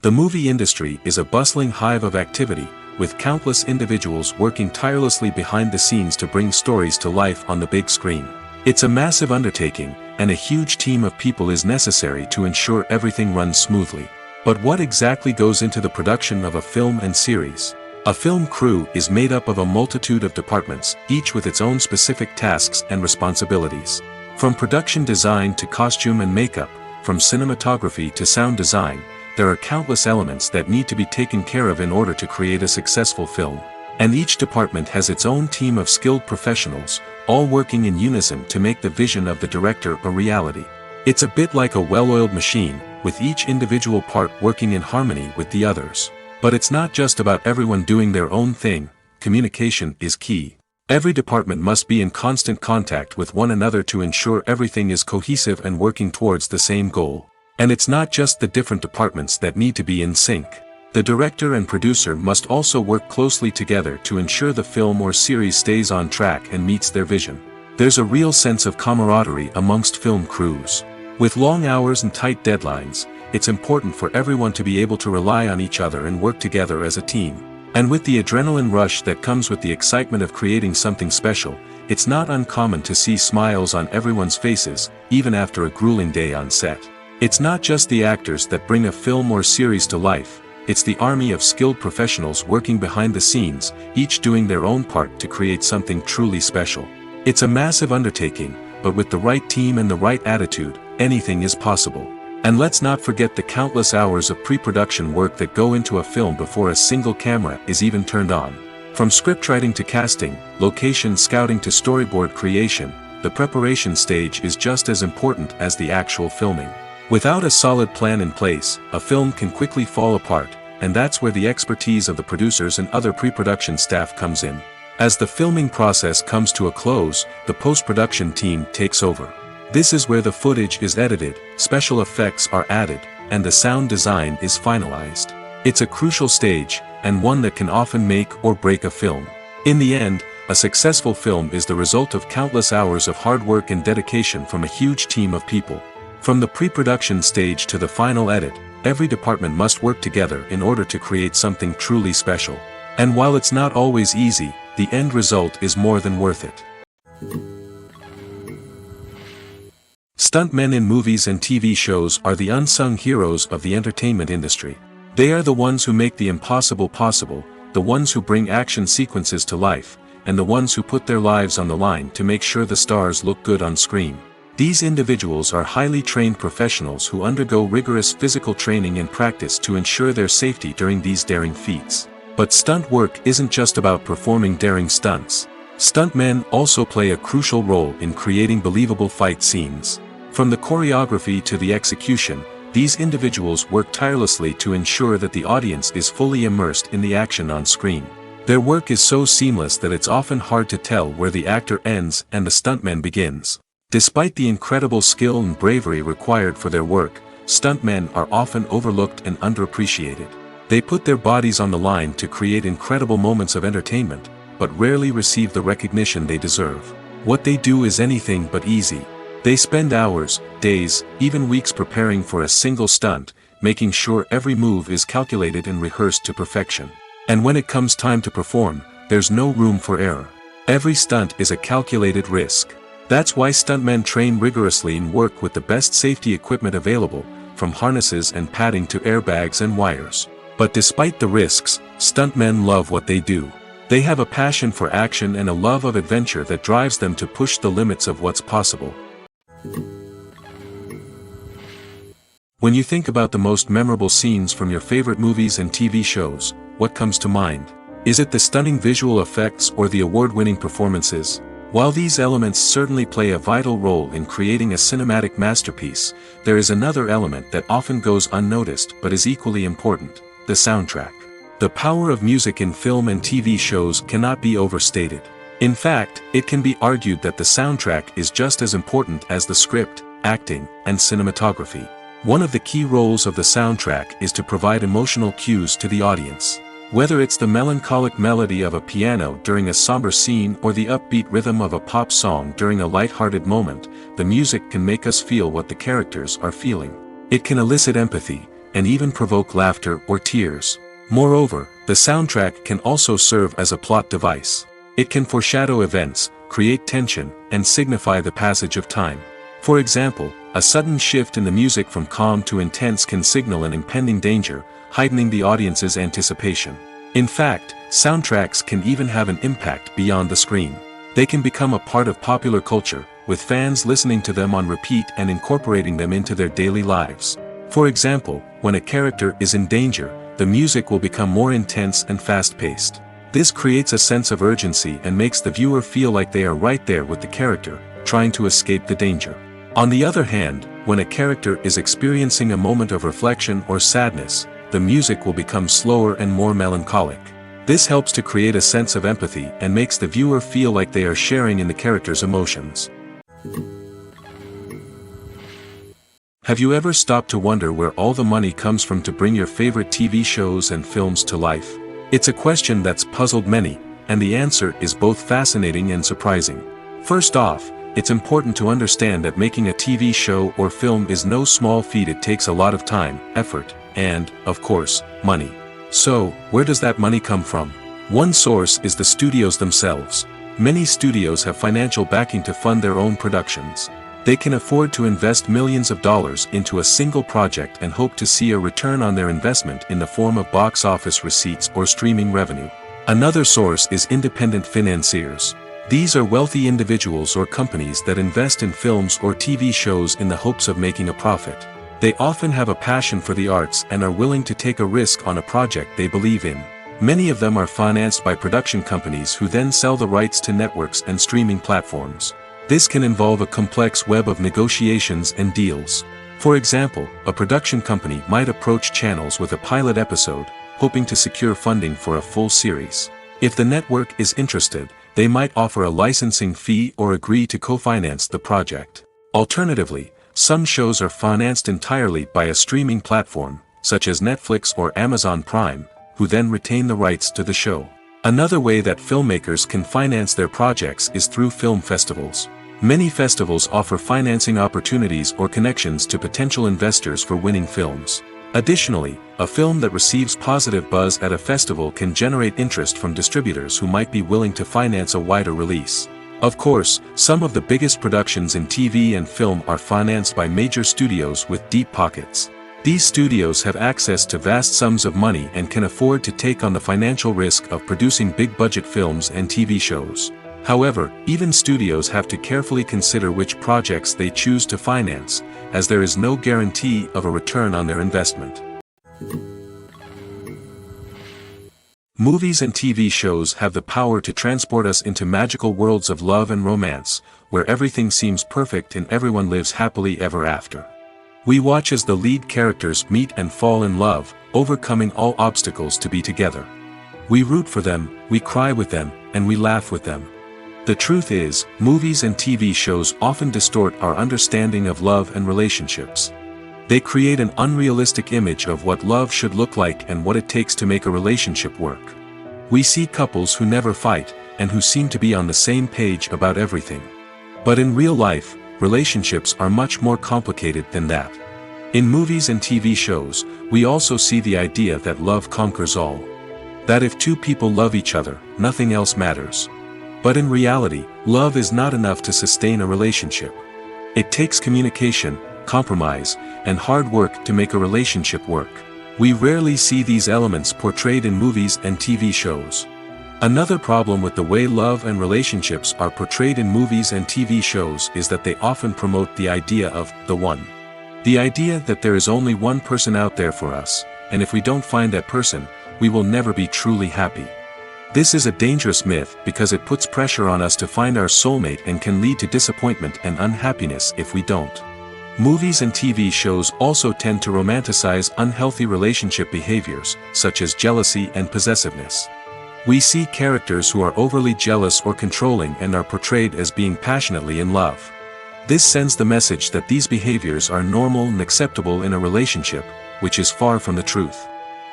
The movie industry is a bustling hive of activity, with countless individuals working tirelessly behind the scenes to bring stories to life on the big screen. It's a massive undertaking, and a huge team of people is necessary to ensure everything runs smoothly. But what exactly goes into the production of a film and series? A film crew is made up of a multitude of departments, each with its own specific tasks and responsibilities. From production design to costume and makeup, from cinematography to sound design, there are countless elements that need to be taken care of in order to create a successful film. And each department has its own team of skilled professionals, all working in unison to make the vision of the director a reality. It's a bit like a well-oiled machine, with each individual part working in harmony with the others. But it's not just about everyone doing their own thing. Communication is key. Every department must be in constant contact with one another to ensure everything is cohesive and working towards the same goal. And it's not just the different departments that need to be in sync. The director and producer must also work closely together to ensure the film or series stays on track and meets their vision. There's a real sense of camaraderie amongst film crews. With long hours and tight deadlines, it's important for everyone to be able to rely on each other and work together as a team. And with the adrenaline rush that comes with the excitement of creating something special, it's not uncommon to see smiles on everyone's faces, even after a grueling day on set. It's not just the actors that bring a film or series to life, it's the army of skilled professionals working behind the scenes, each doing their own part to create something truly special. It's a massive undertaking, but with the right team and the right attitude, anything is possible. And let's not forget the countless hours of pre-production work that go into a film before a single camera is even turned on. From scriptwriting to casting, location scouting to storyboard creation, the preparation stage is just as important as the actual filming. Without a solid plan in place, a film can quickly fall apart, and that's where the expertise of the producers and other pre-production staff comes in. As the filming process comes to a close, the post-production team takes over. This is where the footage is edited, special effects are added, and the sound design is finalized. It's a crucial stage, and one that can often make or break a film. In the end, a successful film is the result of countless hours of hard work and dedication from a huge team of people. From the pre-production stage to the final edit, every department must work together in order to create something truly special. And while it's not always easy, the end result is more than worth it. Stuntmen in movies and TV shows are the unsung heroes of the entertainment industry. They are the ones who make the impossible possible, the ones who bring action sequences to life, and the ones who put their lives on the line to make sure the stars look good on screen. These individuals are highly trained professionals who undergo rigorous physical training and practice to ensure their safety during these daring feats. But stunt work isn't just about performing daring stunts. Stuntmen also play a crucial role in creating believable fight scenes. From the choreography to the execution, these individuals work tirelessly to ensure that the audience is fully immersed in the action on screen. Their work is so seamless that it's often hard to tell where the actor ends and the stuntman begins. Despite the incredible skill and bravery required for their work, stuntmen are often overlooked and underappreciated. They put their bodies on the line to create incredible moments of entertainment, but rarely receive the recognition they deserve. What they do is anything but easy. They spend hours, days, even weeks preparing for a single stunt, making sure every move is calculated and rehearsed to perfection. And when it comes time to perform, there's no room for error. Every stunt is a calculated risk. That's why stuntmen train rigorously and work with the best safety equipment available, from harnesses and padding to airbags and wires. But despite the risks, stuntmen love what they do. They have a passion for action and a love of adventure that drives them to push the limits of what's possible. When you think about the most memorable scenes from your favorite movies and TV shows, what comes to mind? Is it the stunning visual effects or the award-winning performances? While these elements certainly play a vital role in creating a cinematic masterpiece, there is another element that often goes unnoticed but is equally important: the soundtrack. The power of music in film and TV shows cannot be overstated. In fact, it can be argued that the soundtrack is just as important as the script, acting, and cinematography. One of the key roles of the soundtrack is to provide emotional cues to the audience. Whether it's the melancholic melody of a piano during a somber scene or the upbeat rhythm of a pop song during a light-hearted moment, the music can make us feel what the characters are feeling. It can elicit empathy, and even provoke laughter or tears. Moreover, the soundtrack can also serve as a plot device. It can foreshadow events, create tension, and signify the passage of time. For example, a sudden shift in the music from calm to intense can signal an impending danger, heightening the audience's anticipation. In fact, soundtracks can even have an impact beyond the screen. They can become a part of popular culture, with fans listening to them on repeat and incorporating them into their daily lives. For example, when a character is in danger, the music will become more intense and fast-paced. This creates a sense of urgency and makes the viewer feel like they are right there with the character, trying to escape the danger. On the other hand, when a character is experiencing a moment of reflection or sadness, the music will become slower and more melancholic. This helps to create a sense of empathy and makes the viewer feel like they are sharing in the character's emotions. Have you ever stopped to wonder where all the money comes from to bring your favorite TV shows and films to life? It's a question that's puzzled many, and the answer is both fascinating and surprising. First off, it's important to understand that making a TV show or film is no small feat. It takes a lot of time, effort, and, of course, money. So, where does that money come from? One source is the studios themselves. Many studios have financial backing to fund their own productions. They can afford to invest millions of dollars into a single project and hope to see a return on their investment in the form of box office receipts or streaming revenue. Another source is independent financiers. These are wealthy individuals or companies that invest in films or TV shows in the hopes of making a profit. They often have a passion for the arts and are willing to take a risk on a project they believe in. Many of them are financed by production companies who then sell the rights to networks and streaming platforms. This can involve a complex web of negotiations and deals. For example, a production company might approach channels with a pilot episode, hoping to secure funding for a full series. If the network is interested, they might offer a licensing fee or agree to co-finance the project. Alternatively, some shows are financed entirely by a streaming platform, such as Netflix or Amazon Prime, who then retain the rights to the show. Another way that filmmakers can finance their projects is through film festivals. Many festivals offer financing opportunities or connections to potential investors for winning films. Additionally, a film that receives positive buzz at a festival can generate interest from distributors who might be willing to finance a wider release. Of course, some of the biggest productions in TV and film are financed by major studios with deep pockets. These studios have access to vast sums of money and can afford to take on the financial risk of producing big-budget films and TV shows. However, even studios have to carefully consider which projects they choose to finance, as there is no guarantee of a return on their investment. Movies and TV shows have the power to transport us into magical worlds of love and romance, where everything seems perfect and everyone lives happily ever after. We watch as the lead characters meet and fall in love, overcoming all obstacles to be together. We root for them, we cry with them, and we laugh with them. The truth is, movies and TV shows often distort our understanding of love and relationships. They create an unrealistic image of what love should look like and what it takes to make a relationship work. We see couples who never fight, and who seem to be on the same page about everything. But in real life, relationships are much more complicated than that. In movies and TV shows, we also see the idea that love conquers all. That if two people love each other, nothing else matters. But in reality, love is not enough to sustain a relationship. It takes communication, compromise, and hard work to make a relationship work. We rarely see these elements portrayed in movies and TV shows. Another problem with the way love and relationships are portrayed in movies and TV shows is that they often promote the idea of the one. The idea that there is only one person out there for us, and if we don't find that person, we will never be truly happy. This is a dangerous myth because it puts pressure on us to find our soulmate and can lead to disappointment and unhappiness if we don't. Movies and TV shows also tend to romanticize unhealthy relationship behaviors, such as jealousy and possessiveness. We see characters who are overly jealous or controlling and are portrayed as being passionately in love. This sends the message that these behaviors are normal and acceptable in a relationship, which is far from the truth.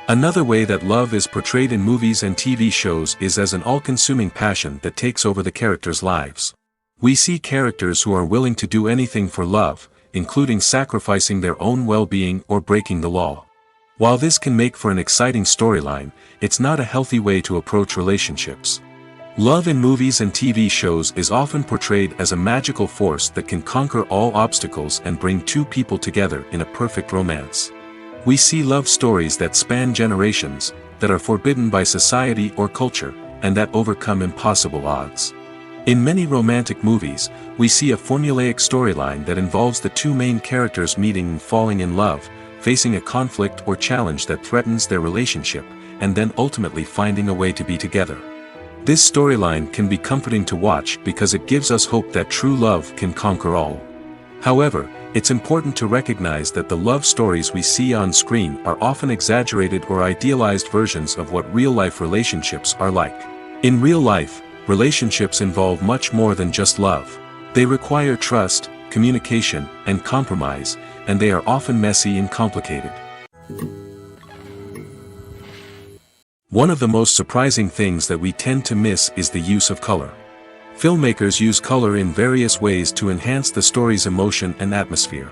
Another way that love is portrayed in movies and TV shows is as an all-consuming passion that takes over the characters' lives. We see characters who are willing to do anything for love, including sacrificing their own well-being or breaking the law. While this can make for an exciting storyline, it's not a healthy way to approach relationships. Love in movies and TV shows is often portrayed as a magical force that can conquer all obstacles and bring two people together in a perfect romance. We see love stories that span generations, that are forbidden by society or culture, and that overcome impossible odds. In many romantic movies, we see a formulaic storyline that involves the two main characters meeting and falling in love, facing a conflict or challenge that threatens their relationship, and then ultimately finding a way to be together. This storyline can be comforting to watch because it gives us hope that true love can conquer all. However, it's important to recognize that the love stories we see on screen are often exaggerated or idealized versions of what real-life relationships are like. In real life, relationships involve much more than just love. They require trust, communication, and compromise, and they are often messy and complicated. One of the most surprising things that we tend to miss is the use of color. Filmmakers use color in various ways to enhance the story's emotion and atmosphere.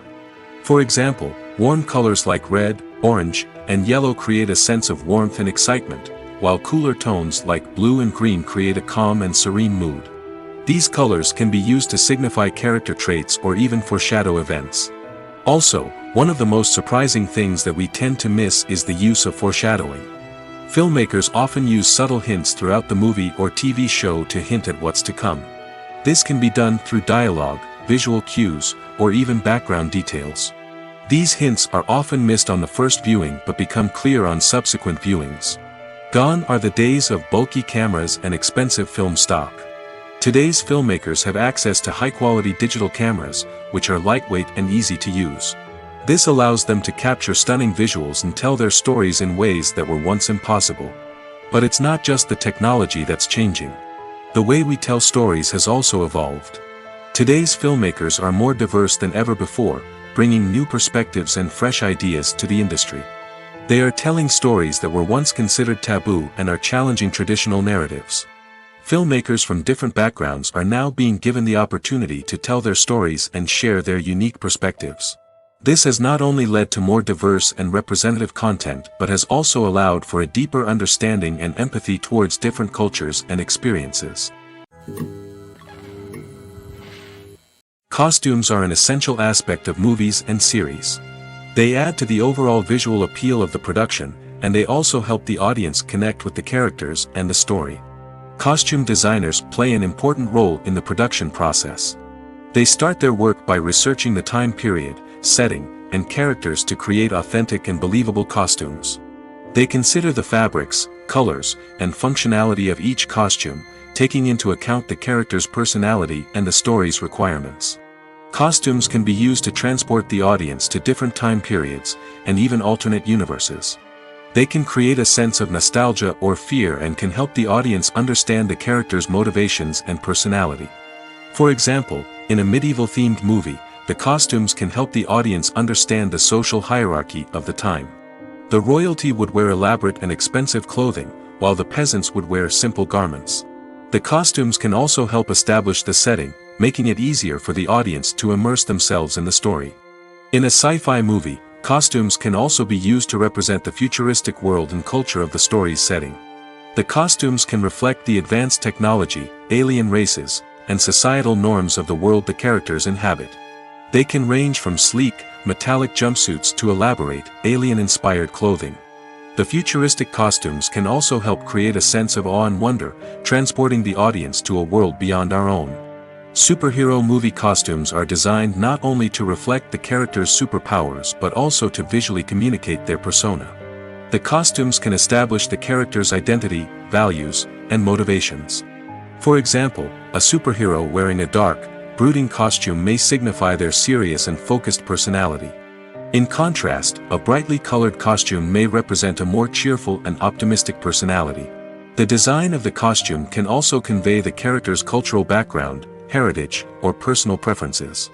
For example, warm colors like red, orange, and yellow create a sense of warmth and excitement, while cooler tones like blue and green create a calm and serene mood. These colors can be used to signify character traits or even foreshadow events. Also, one of the most surprising things that we tend to miss is the use of foreshadowing. Filmmakers often use subtle hints throughout the movie or TV show to hint at what's to come. This can be done through dialogue, visual cues, or even background details. These hints are often missed on the first viewing but become clear on subsequent viewings. Gone are the days of bulky cameras and expensive film stock. Today's filmmakers have access to high-quality digital cameras, which are lightweight and easy to use. This allows them to capture stunning visuals and tell their stories in ways that were once impossible. But it's not just the technology that's changing. The way we tell stories has also evolved. Today's filmmakers are more diverse than ever before, bringing new perspectives and fresh ideas to the industry. They are telling stories that were once considered taboo and are challenging traditional narratives. Filmmakers from different backgrounds are now being given the opportunity to tell their stories and share their unique perspectives. This has not only led to more diverse and representative content but has also allowed for a deeper understanding and empathy towards different cultures and experiences. Costumes are an essential aspect of movies and series. They add to the overall visual appeal of the production, and they also help the audience connect with the characters and the story. Costume designers play an important role in the production process. They start their work by researching the time period, setting, and characters to create authentic and believable costumes. They consider the fabrics, colors, and functionality of each costume, taking into account the character's personality and the story's requirements. Costumes can be used to transport the audience to different time periods, and even alternate universes. They can create a sense of nostalgia or fear and can help the audience understand the character's motivations and personality. For example, in a medieval-themed movie, the costumes can help the audience understand the social hierarchy of the time. The royalty would wear elaborate and expensive clothing, while the peasants would wear simple garments. The costumes can also help establish the setting, making it easier for the audience to immerse themselves in the story. In a sci-fi movie, costumes can also be used to represent the futuristic world and culture of the story's setting. The costumes can reflect the advanced technology, alien races, and societal norms of the world the characters inhabit. They can range from sleek, metallic jumpsuits to elaborate, alien-inspired clothing. The futuristic costumes can also help create a sense of awe and wonder, transporting the audience to a world beyond our own. Superhero movie costumes are designed not only to reflect the character's superpowers but also to visually communicate their persona. The costumes can establish the character's identity, values, and motivations. For example, a superhero wearing a dark, brooding costume may signify their serious and focused personality. In contrast, a brightly colored costume may represent a more cheerful and optimistic personality. The design of the costume can also convey the character's cultural background, heritage, or personal preferences.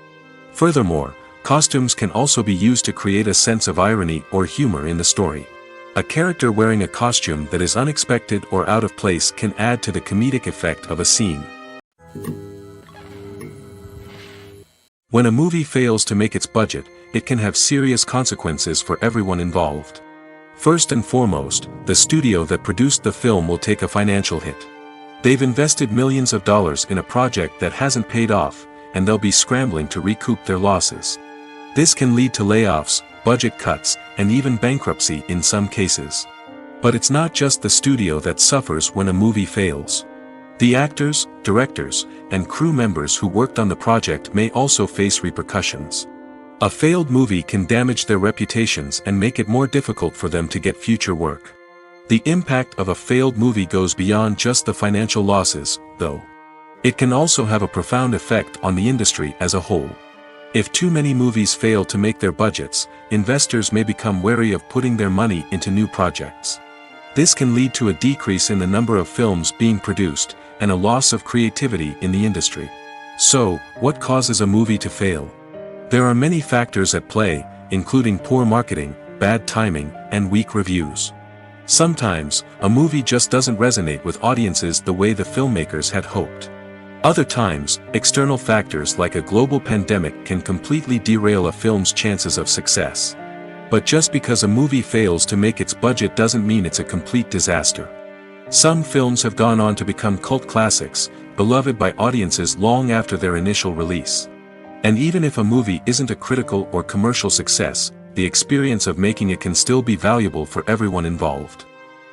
Furthermore, costumes can also be used to create a sense of irony or humor in the story. A character wearing a costume that is unexpected or out of place can add to the comedic effect of a scene. When a movie fails to make its budget, it can have serious consequences for everyone involved. First and foremost, the studio that produced the film will take a financial hit. They've invested millions of dollars in a project that hasn't paid off, and they'll be scrambling to recoup their losses. This can lead to layoffs, budget cuts, and even bankruptcy in some cases. But it's not just the studio that suffers when a movie fails. The actors, directors, and crew members who worked on the project may also face repercussions. A failed movie can damage their reputations and make it more difficult for them to get future work. The impact of a failed movie goes beyond just the financial losses, though. It can also have a profound effect on the industry as a whole. If too many movies fail to make their budgets, investors may become wary of putting their money into new projects. This can lead to a decrease in the number of films being produced, and a loss of creativity in the industry. So, what causes a movie to fail? There are many factors at play, including poor marketing, bad timing, and weak reviews. Sometimes, a movie just doesn't resonate with audiences the way the filmmakers had hoped. Other times, external factors like a global pandemic can completely derail a film's chances of success. But just because a movie fails to make its budget doesn't mean it's a complete disaster. Some films have gone on to become cult classics, beloved by audiences long after their initial release. And even if a movie isn't a critical or commercial success, the experience of making it can still be valuable for everyone involved.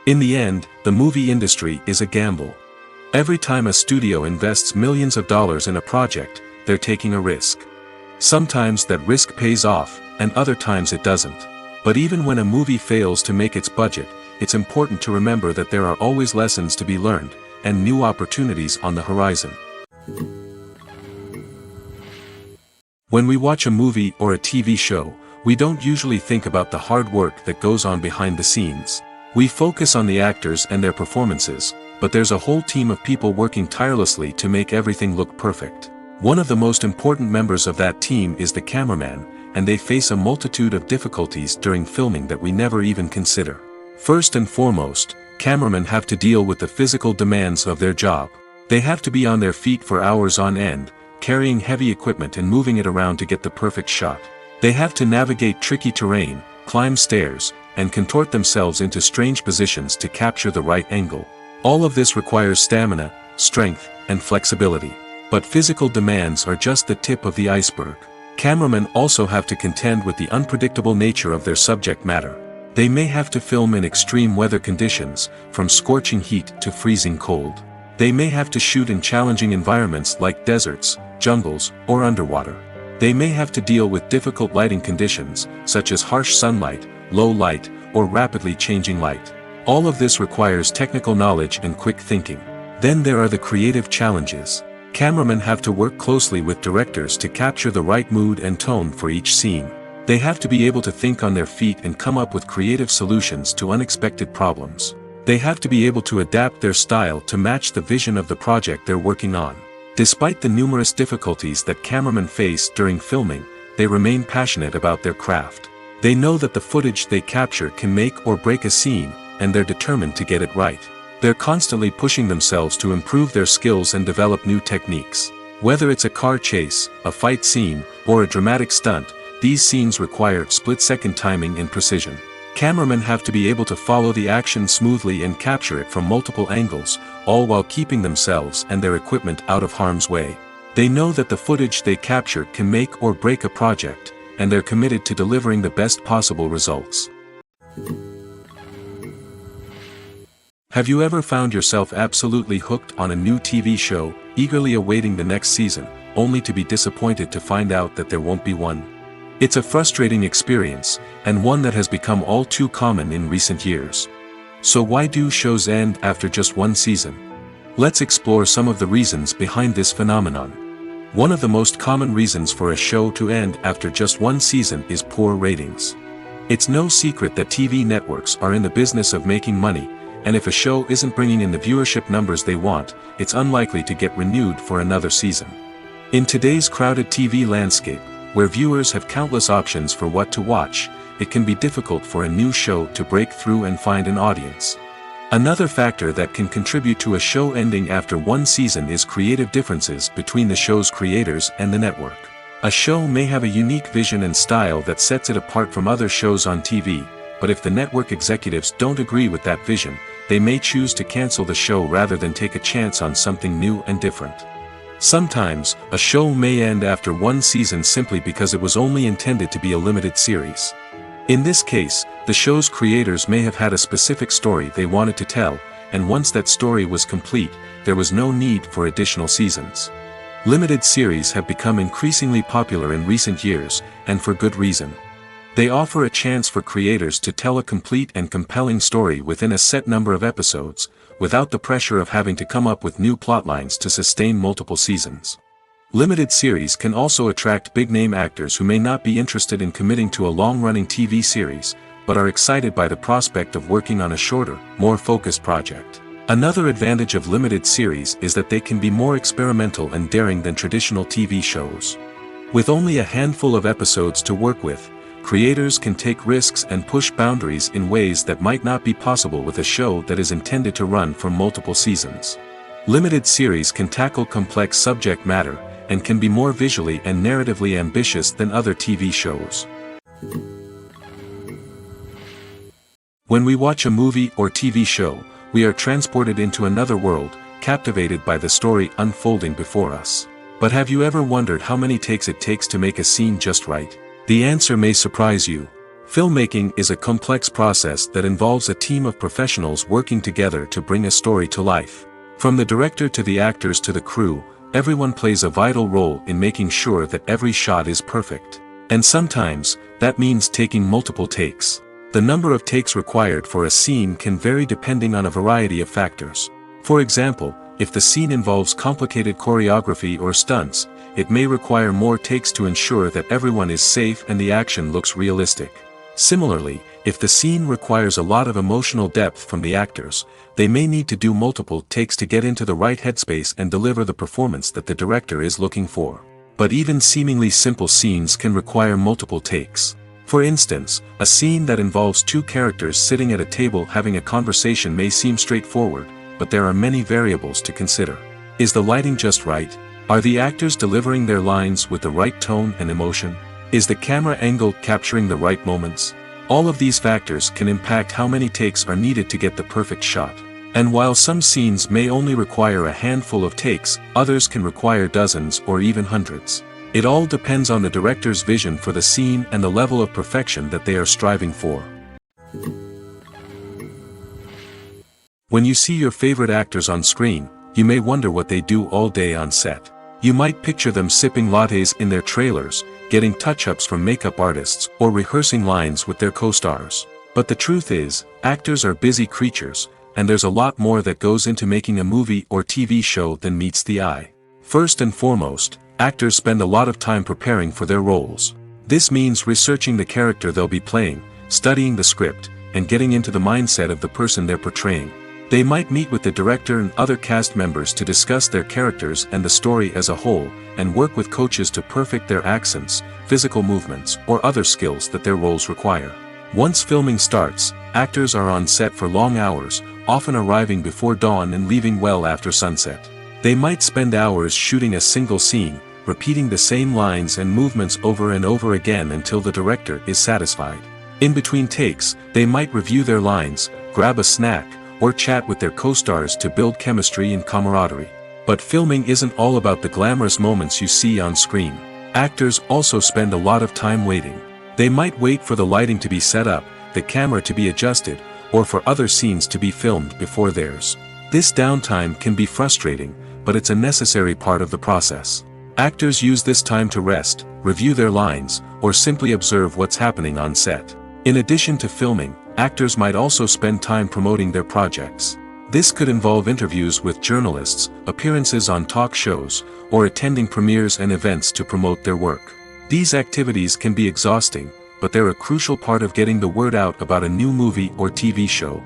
In the end, the movie industry is a gamble. Every time a studio invests millions of dollars in a project, they're taking a risk. Sometimes that risk pays off, and other times it doesn't. But even when a movie fails to make its budget, it's important to remember that there are always lessons to be learned, and new opportunities on the horizon. When we watch a movie or a TV show, we don't usually think about the hard work that goes on behind the scenes. We focus on the actors and their performances, but there's a whole team of people working tirelessly to make everything look perfect. One of the most important members of that team is the cameraman, and they face a multitude of difficulties during filming that we never even consider. First and foremost, cameramen have to deal with the physical demands of their job. They have to be on their feet for hours on end, carrying heavy equipment and moving it around to get the perfect shot. They have to navigate tricky terrain, climb stairs, and contort themselves into strange positions to capture the right angle. All of this requires stamina, strength, and flexibility. But physical demands are just the tip of the iceberg. Cameramen also have to contend with the unpredictable nature of their subject matter. They may have to film in extreme weather conditions, from scorching heat to freezing cold. They may have to shoot in challenging environments like deserts, jungles, or underwater. They may have to deal with difficult lighting conditions, such as harsh sunlight, low light, or rapidly changing light. All of this requires technical knowledge and quick thinking. Then there are the creative challenges. Cameramen have to work closely with directors to capture the right mood and tone for each scene. They have to be able to think on their feet and come up with creative solutions to unexpected problems. They have to be able to adapt their style to match the vision of the project they're working on. Despite the numerous difficulties that cameramen face during filming, they remain passionate about their craft. They know that the footage they capture can make or break a scene, and they're determined to get it right. They're constantly pushing themselves to improve their skills and develop new techniques. Whether it's a car chase, a fight scene, or a dramatic stunt, these scenes require split-second timing and precision. Cameramen have to be able to follow the action smoothly and capture it from multiple angles, all while keeping themselves and their equipment out of harm's way. They know that the footage they capture can make or break a project, and they're committed to delivering the best possible results. Have you ever found yourself absolutely hooked on a new TV show, eagerly awaiting the next season, only to be disappointed to find out that there won't be one? It's a frustrating experience, and one that has become all too common in recent years. So why do shows end after just one season? Let's explore some of the reasons behind this phenomenon. One of the most common reasons for a show to end after just one season is poor ratings. It's no secret that TV networks are in the business of making money, and if a show isn't bringing in the viewership numbers they want, it's unlikely to get renewed for another season. In today's crowded TV landscape, where viewers have countless options for what to watch, it can be difficult for a new show to break through and find an audience. Another factor that can contribute to a show ending after one season is creative differences between the show's creators and the network. A show may have a unique vision and style that sets it apart from other shows on TV, but if the network executives don't agree with that vision, they may choose to cancel the show rather than take a chance on something new and different. Sometimes, a show may end after one season simply because it was only intended to be a limited series. In this case, the show's creators may have had a specific story they wanted to tell, and once that story was complete, there was no need for additional seasons. Limited series have become increasingly popular in recent years, and for good reason. They offer a chance for creators to tell a complete and compelling story within a set number of episodes, without the pressure of having to come up with new plotlines to sustain multiple seasons. Limited series can also attract big-name actors who may not be interested in committing to a long-running TV series, but are excited by the prospect of working on a shorter, more focused project. Another advantage of limited series is that they can be more experimental and daring than traditional TV shows. With only a handful of episodes to work with, creators can take risks and push boundaries in ways that might not be possible with a show that is intended to run for multiple seasons. Limited series can tackle complex subject matter, and can be more visually and narratively ambitious than other TV shows. When we watch a movie or TV show, we are transported into another world, captivated by the story unfolding before us. But have you ever wondered how many takes it takes to make a scene just right? The answer may surprise you. Filmmaking is a complex process that involves a team of professionals working together to bring a story to life. From the director to the actors to the crew, everyone plays a vital role in making sure that every shot is perfect. And sometimes, that means taking multiple takes. The number of takes required for a scene can vary depending on a variety of factors. For example, if the scene involves complicated choreography or stunts, it may require more takes to ensure that everyone is safe and the action looks realistic. Similarly, if the scene requires a lot of emotional depth from the actors, they may need to do multiple takes to get into the right headspace and deliver the performance that the director is looking for. But even seemingly simple scenes can require multiple takes. For instance, a scene that involves two characters sitting at a table having a conversation may seem straightforward, but there are many variables to consider. Is the lighting just right? Are the actors delivering their lines with the right tone and emotion? Is the camera angle capturing the right moments? All of these factors can impact how many takes are needed to get the perfect shot. And while some scenes may only require a handful of takes, others can require dozens or even hundreds. It all depends on the director's vision for the scene and the level of perfection that they are striving for. When you see your favorite actors on screen, you may wonder what they do all day on set. You might picture them sipping lattes in their trailers, getting touch-ups from makeup artists, or rehearsing lines with their co-stars. But the truth is, actors are busy creatures, and there's a lot more that goes into making a movie or TV show than meets the eye. First and foremost, actors spend a lot of time preparing for their roles. This means researching the character they'll be playing, studying the script, and getting into the mindset of the person they're portraying. They might meet with the director and other cast members to discuss their characters and the story as a whole, and work with coaches to perfect their accents, physical movements, or other skills that their roles require. Once filming starts, actors are on set for long hours, often arriving before dawn and leaving well after sunset. They might spend hours shooting a single scene, repeating the same lines and movements over and over again until the director is satisfied. In between takes, they might review their lines, grab a snack, or chat with their co-stars to build chemistry and camaraderie. But filming isn't all about the glamorous moments you see on screen. Actors also spend a lot of time waiting. They might wait for the lighting to be set up, the camera to be adjusted, or for other scenes to be filmed before theirs. This downtime can be frustrating, but it's a necessary part of the process. Actors use this time to rest, review their lines, or simply observe what's happening on set. In addition to filming, actors might also spend time promoting their projects. This could involve interviews with journalists, appearances on talk shows, or attending premieres and events to promote their work. These activities can be exhausting, but they're a crucial part of getting the word out about a new movie or TV show.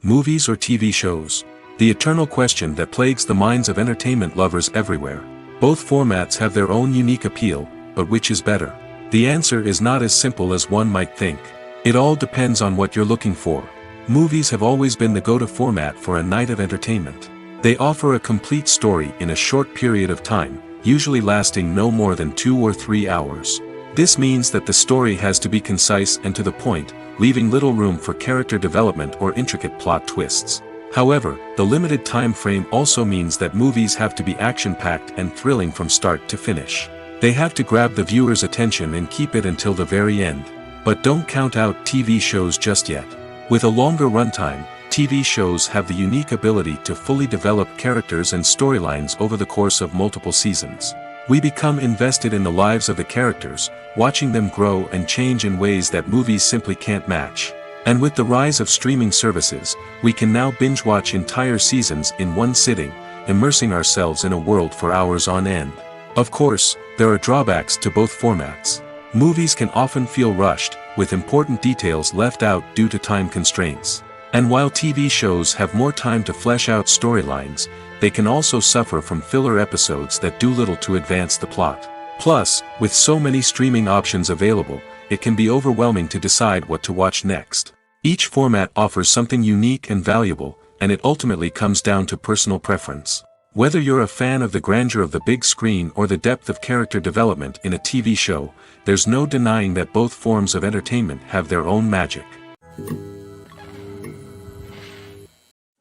Movies or TV shows? The eternal question that plagues the minds of entertainment lovers everywhere. Both formats have their own unique appeal, but which is better? The answer is not as simple as one might think. It all depends on what you're looking for. Movies have always been the go-to format for a night of entertainment. They offer a complete story in a short period of time, usually lasting no more than 2 or 3 hours. This means that the story has to be concise and to the point, leaving little room for character development or intricate plot twists. However, the limited time frame also means that movies have to be action-packed and thrilling from start to finish. They have to grab the viewer's attention and keep it until the very end. But don't count out TV shows just yet. With a longer runtime, TV shows have the unique ability to fully develop characters and storylines over the course of multiple seasons. We become invested in the lives of the characters, watching them grow and change in ways that movies simply can't match. And with the rise of streaming services, we can now binge-watch entire seasons in one sitting, immersing ourselves in a world for hours on end. Of course, there are drawbacks to both formats. Movies can often feel rushed, with important details left out due to time constraints. And while TV shows have more time to flesh out storylines, they can also suffer from filler episodes that do little to advance the plot. Plus, with so many streaming options available, it can be overwhelming to decide what to watch next. Each format offers something unique and valuable, and it ultimately comes down to personal preference. Whether you're a fan of the grandeur of the big screen or the depth of character development in a TV show, there's no denying that both forms of entertainment have their own magic.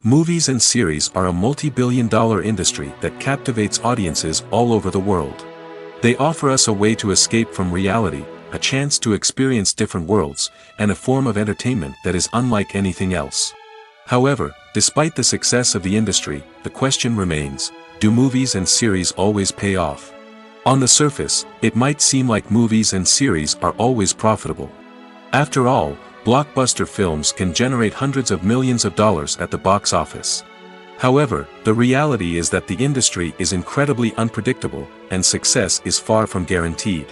Movies and series are a multi-billion-dollar industry that captivates audiences all over the world. They offer us a way to escape from reality, a chance to experience different worlds, and a form of entertainment that is unlike anything else. However, despite the success of the industry, the question remains, do movies and series always pay off? On the surface, it might seem like movies and series are always profitable. After all, blockbuster films can generate hundreds of millions of dollars at the box office. However, the reality is that the industry is incredibly unpredictable, and success is far from guaranteed.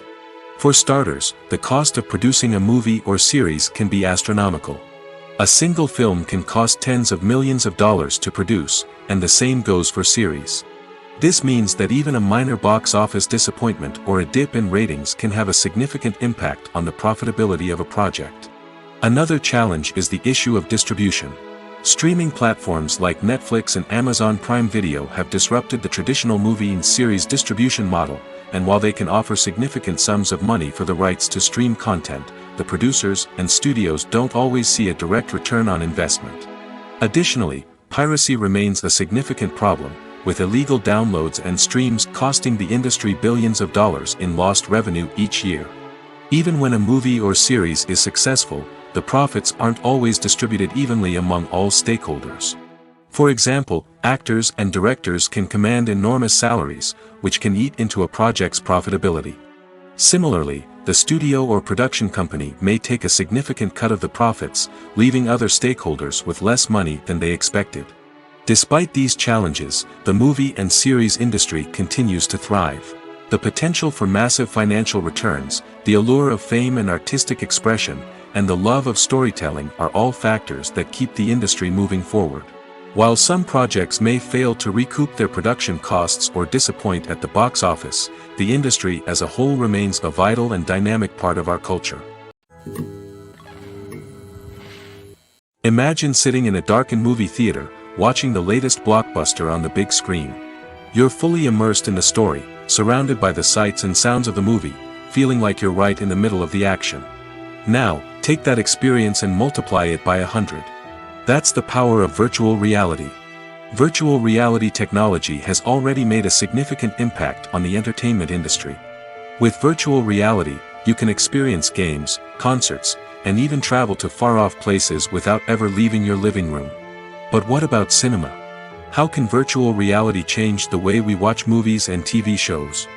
For starters, the cost of producing a movie or series can be astronomical. A single film can cost tens of millions of dollars to produce, and the same goes for series. This means that even a minor box office disappointment or a dip in ratings can have a significant impact on the profitability of a project. Another challenge is the issue of distribution. Streaming platforms like Netflix and Amazon Prime Video have disrupted the traditional movie and series distribution model, and while they can offer significant sums of money for the rights to stream content, the producers and studios don't always see a direct return on investment. Additionally, piracy remains a significant problem, with illegal downloads and streams costing the industry billions of dollars in lost revenue each year. Even when a movie or series is successful, the profits aren't always distributed evenly among all stakeholders. For example, actors and directors can command enormous salaries, which can eat into a project's profitability. Similarly, the studio or production company may take a significant cut of the profits, leaving other stakeholders with less money than they expected. Despite these challenges, the movie and series industry continues to thrive. The potential for massive financial returns, the allure of fame and artistic expression, and the love of storytelling are all factors that keep the industry moving forward. While some projects may fail to recoup their production costs or disappoint at the box office, the industry as a whole remains a vital and dynamic part of our culture. Imagine sitting in a darkened movie theater, watching the latest blockbuster on the big screen. You're fully immersed in the story, surrounded by the sights and sounds of the movie, feeling like you're right in the middle of the action. Now, take that experience and multiply it by 100. That's the power of virtual reality. Virtual reality technology has already made a significant impact on the entertainment industry. With virtual reality, you can experience games, concerts, and even travel to far-off places without ever leaving your living room. But what about cinema? How can virtual reality change the way we watch movies and TV shows?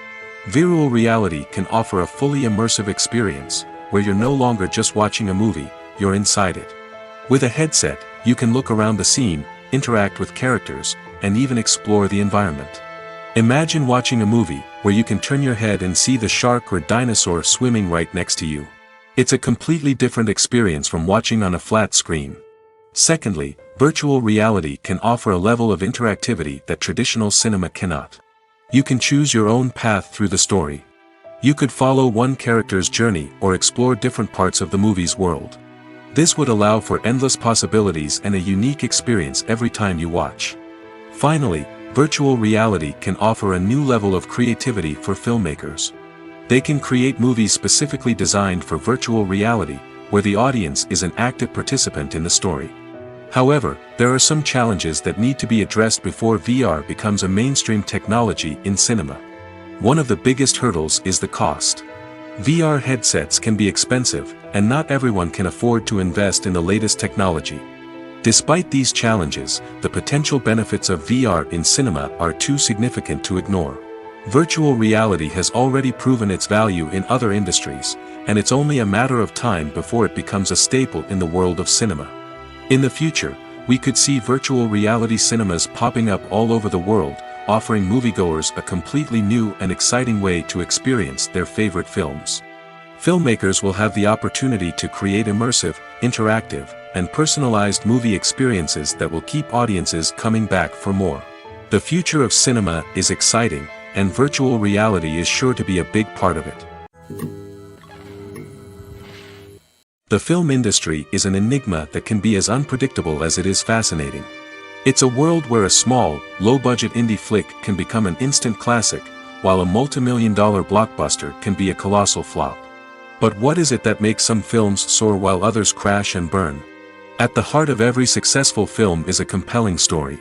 Virtual reality can offer a fully immersive experience, where you're no longer just watching a movie, you're inside it. With a headset, you can look around the scene, interact with characters, and even explore the environment. Imagine watching a movie, where you can turn your head and see the shark or dinosaur swimming right next to you. It's a completely different experience from watching on a flat screen. Secondly, virtual reality can offer a level of interactivity that traditional cinema cannot. You can choose your own path through the story. You could follow one character's journey or explore different parts of the movie's world. This would allow for endless possibilities and a unique experience every time you watch. Finally, virtual reality can offer a new level of creativity for filmmakers. They can create movies specifically designed for virtual reality, where the audience is an active participant in the story. However, there are some challenges that need to be addressed before VR becomes a mainstream technology in cinema. One of the biggest hurdles is the cost. VR headsets can be expensive, and not everyone can afford to invest in the latest technology. Despite these challenges, the potential benefits of VR in cinema are too significant to ignore. Virtual reality has already proven its value in other industries, and it's only a matter of time before it becomes a staple in the world of cinema. In the future, we could see virtual reality cinemas popping up all over the world, offering moviegoers a completely new and exciting way to experience their favorite films. Filmmakers will have the opportunity to create immersive, interactive, and personalized movie experiences that will keep audiences coming back for more. The future of cinema is exciting, and virtual reality is sure to be a big part of it. The film industry is an enigma that can be as unpredictable as it is fascinating. It's a world where a small, low-budget indie flick can become an instant classic, while a multi-million-dollar blockbuster can be a colossal flop. But what is it that makes some films soar while others crash and burn? At the heart of every successful film is a compelling story.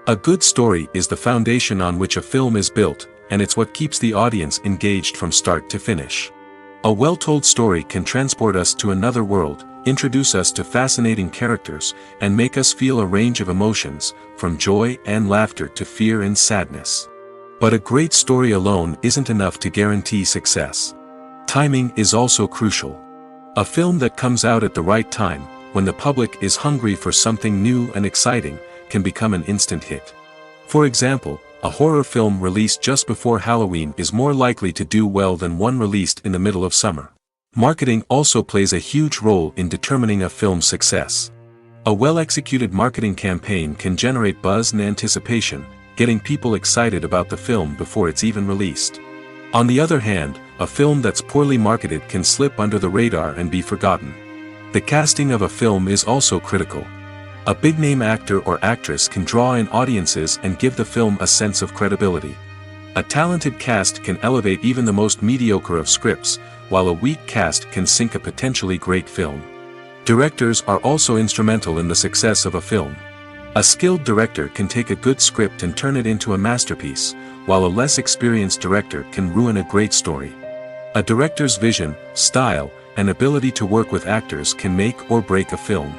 A good story is the foundation on which a film is built, and it's what keeps the audience engaged from start to finish. A well-told story can transport us to another world, introduce us to fascinating characters, and make us feel a range of emotions, from joy and laughter to fear and sadness. But a great story alone isn't enough to guarantee success. Timing is also crucial. A film that comes out at the right time, when the public is hungry for something new and exciting, can become an instant hit. For example, a horror film released just before Halloween is more likely to do well than one released in the middle of summer. Marketing also plays a huge role in determining a film's success. A well-executed marketing campaign can generate buzz and anticipation, getting people excited about the film before it's even released. On the other hand, a film that's poorly marketed can slip under the radar and be forgotten. The casting of a film is also critical. A big-name actor or actress can draw in audiences and give the film a sense of credibility. A talented cast can elevate even the most mediocre of scripts, while a weak cast can sink a potentially great film. Directors are also instrumental in the success of a film. A skilled director can take a good script and turn it into a masterpiece, while a less experienced director can ruin a great story. A director's vision, style, and ability to work with actors can make or break a film.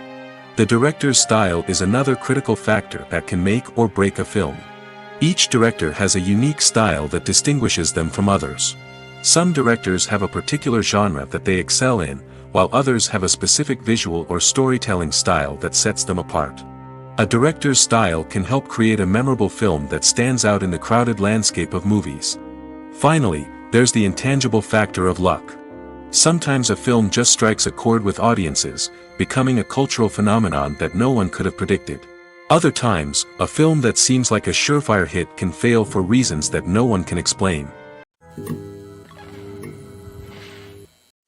The director's style is another critical factor that can make or break a film. Each director has a unique style that distinguishes them from others. Some directors have a particular genre that they excel in, while others have a specific visual or storytelling style that sets them apart. A director's style can help create a memorable film that stands out in the crowded landscape of movies. Finally, there's the intangible factor of luck. Sometimes a film just strikes a chord with audiences, becoming a cultural phenomenon that no one could have predicted. Other times, a film that seems like a surefire hit can fail for reasons that no one can explain.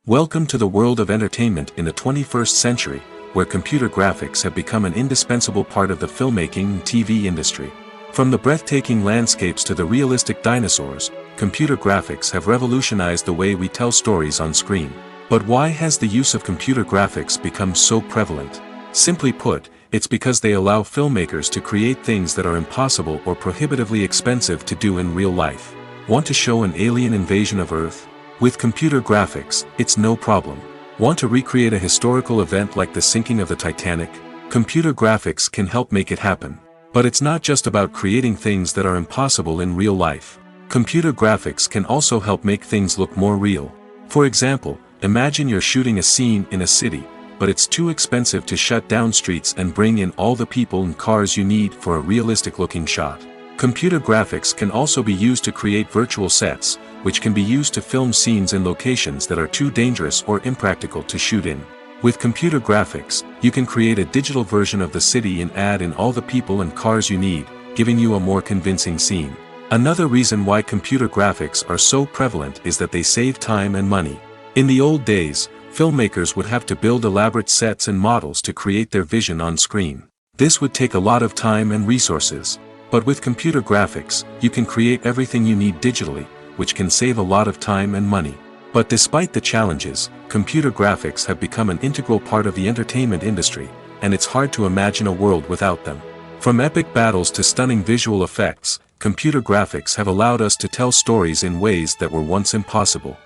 Welcome to the world of entertainment in the 21st century, where computer graphics have become an indispensable part of the filmmaking and TV industry. From the breathtaking landscapes to the realistic dinosaurs, computer graphics have revolutionized the way we tell stories on screen. But why has the use of computer graphics become so prevalent? Simply put, it's because they allow filmmakers to create things that are impossible or prohibitively expensive to do in real life. Want to show an alien invasion of Earth? With computer graphics, it's no problem. Want to recreate a historical event like the sinking of the Titanic? Computer graphics can help make it happen. But it's not just about creating things that are impossible in real life. Computer graphics can also help make things look more real. For example, imagine you're shooting a scene in a city, but it's too expensive to shut down streets and bring in all the people and cars you need for a realistic-looking shot. Computer graphics can also be used to create virtual sets, which can be used to film scenes in locations that are too dangerous or impractical to shoot in. With computer graphics, you can create a digital version of the city and add in all the people and cars you need, giving you a more convincing scene. Another reason why computer graphics are so prevalent is that they save time and money. In the old days, filmmakers would have to build elaborate sets and models to create their vision on screen. This would take a lot of time and resources. But with computer graphics, you can create everything you need digitally, which can save a lot of time and money. But despite the challenges, computer graphics have become an integral part of the entertainment industry, and it's hard to imagine a world without them. From epic battles to stunning visual effects, computer graphics have allowed us to tell stories in ways that were once impossible.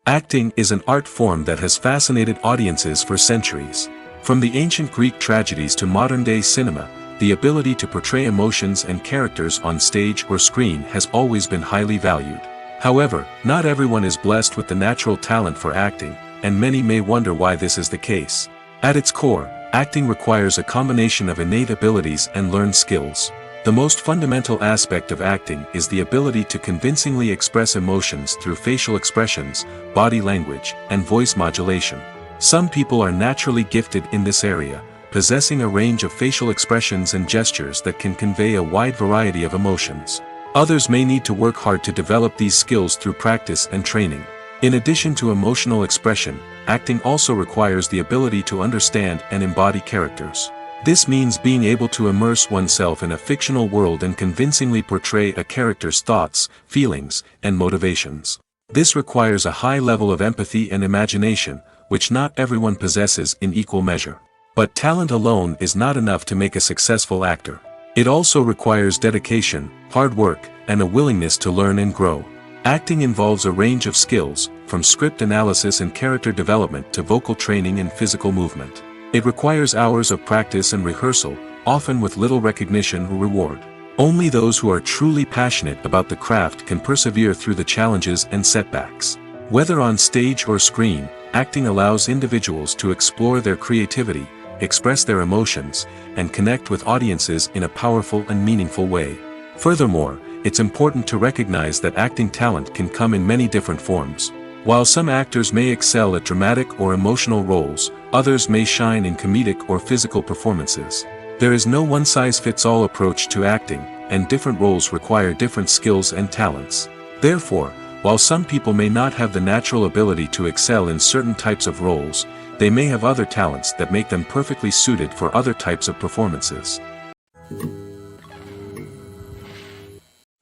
Acting is an art form that has fascinated audiences for centuries. From the ancient Greek tragedies to modern-day cinema, the ability to portray emotions and characters on stage or screen has always been highly valued. However, not everyone is blessed with the natural talent for acting, and many may wonder why this is the case. At its core, acting requires a combination of innate abilities and learned skills. The most fundamental aspect of acting is the ability to convincingly express emotions through facial expressions, body language, and voice modulation. Some people are naturally gifted in this area, possessing a range of facial expressions and gestures that can convey a wide variety of emotions. Others may need to work hard to develop these skills through practice and training. In addition to emotional expression, acting also requires the ability to understand and embody characters. This means being able to immerse oneself in a fictional world and convincingly portray a character's thoughts, feelings, and motivations. This requires a high level of empathy and imagination, which not everyone possesses in equal measure. But talent alone is not enough to make a successful actor. It also requires dedication, hard work, and a willingness to learn and grow. Acting involves a range of skills, from script analysis and character development to vocal training and physical movement. It requires hours of practice and rehearsal, often with little recognition or reward. Only those who are truly passionate about the craft can persevere through the challenges and setbacks. Whether on stage or screen, acting allows individuals to explore their creativity, express their emotions, and connect with audiences in a powerful and meaningful way. Furthermore, it's important to recognize that acting talent can come in many different forms. While some actors may excel at dramatic or emotional roles, others may shine in comedic or physical performances. There is no one-size-fits-all approach to acting, and different roles require different skills and talents. Therefore, while some people may not have the natural ability to excel in certain types of roles, they may have other talents that make them perfectly suited for other types of performances.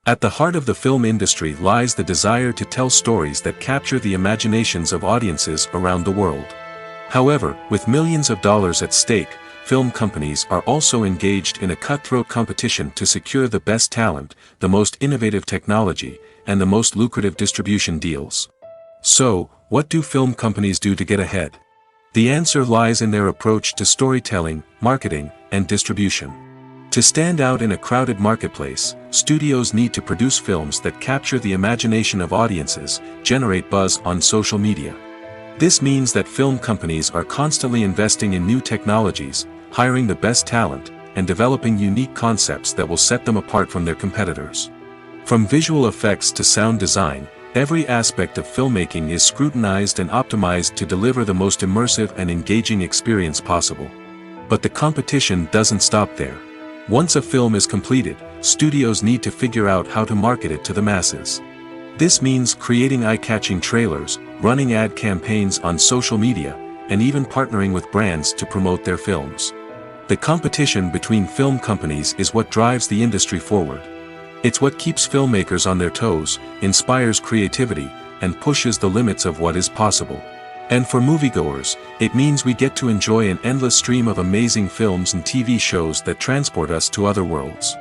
At the heart of the film industry lies the desire to tell stories that capture the imaginations of audiences around the world. However, with millions of dollars at stake, film companies are also engaged in a cutthroat competition to secure the best talent, the most innovative technology, and the most lucrative distribution deals. So, what do film companies do to get ahead? The answer lies in their approach to storytelling, marketing, and distribution. To stand out in a crowded marketplace, studios need to produce films that capture the imagination of audiences, generate buzz on social media. This means that film companies are constantly investing in new technologies, hiring the best talent, and developing unique concepts that will set them apart from their competitors. From visual effects to sound design, every aspect of filmmaking is scrutinized and optimized to deliver the most immersive and engaging experience possible. But the competition doesn't stop there. Once a film is completed, studios need to figure out how to market it to the masses. This means creating eye-catching trailers, running ad campaigns on social media, and even partnering with brands to promote their films. The competition between film companies is what drives the industry forward. It's what keeps filmmakers on their toes, inspires creativity, and pushes the limits of what is possible. And for moviegoers, it means we get to enjoy an endless stream of amazing films and TV shows that transport us to other worlds.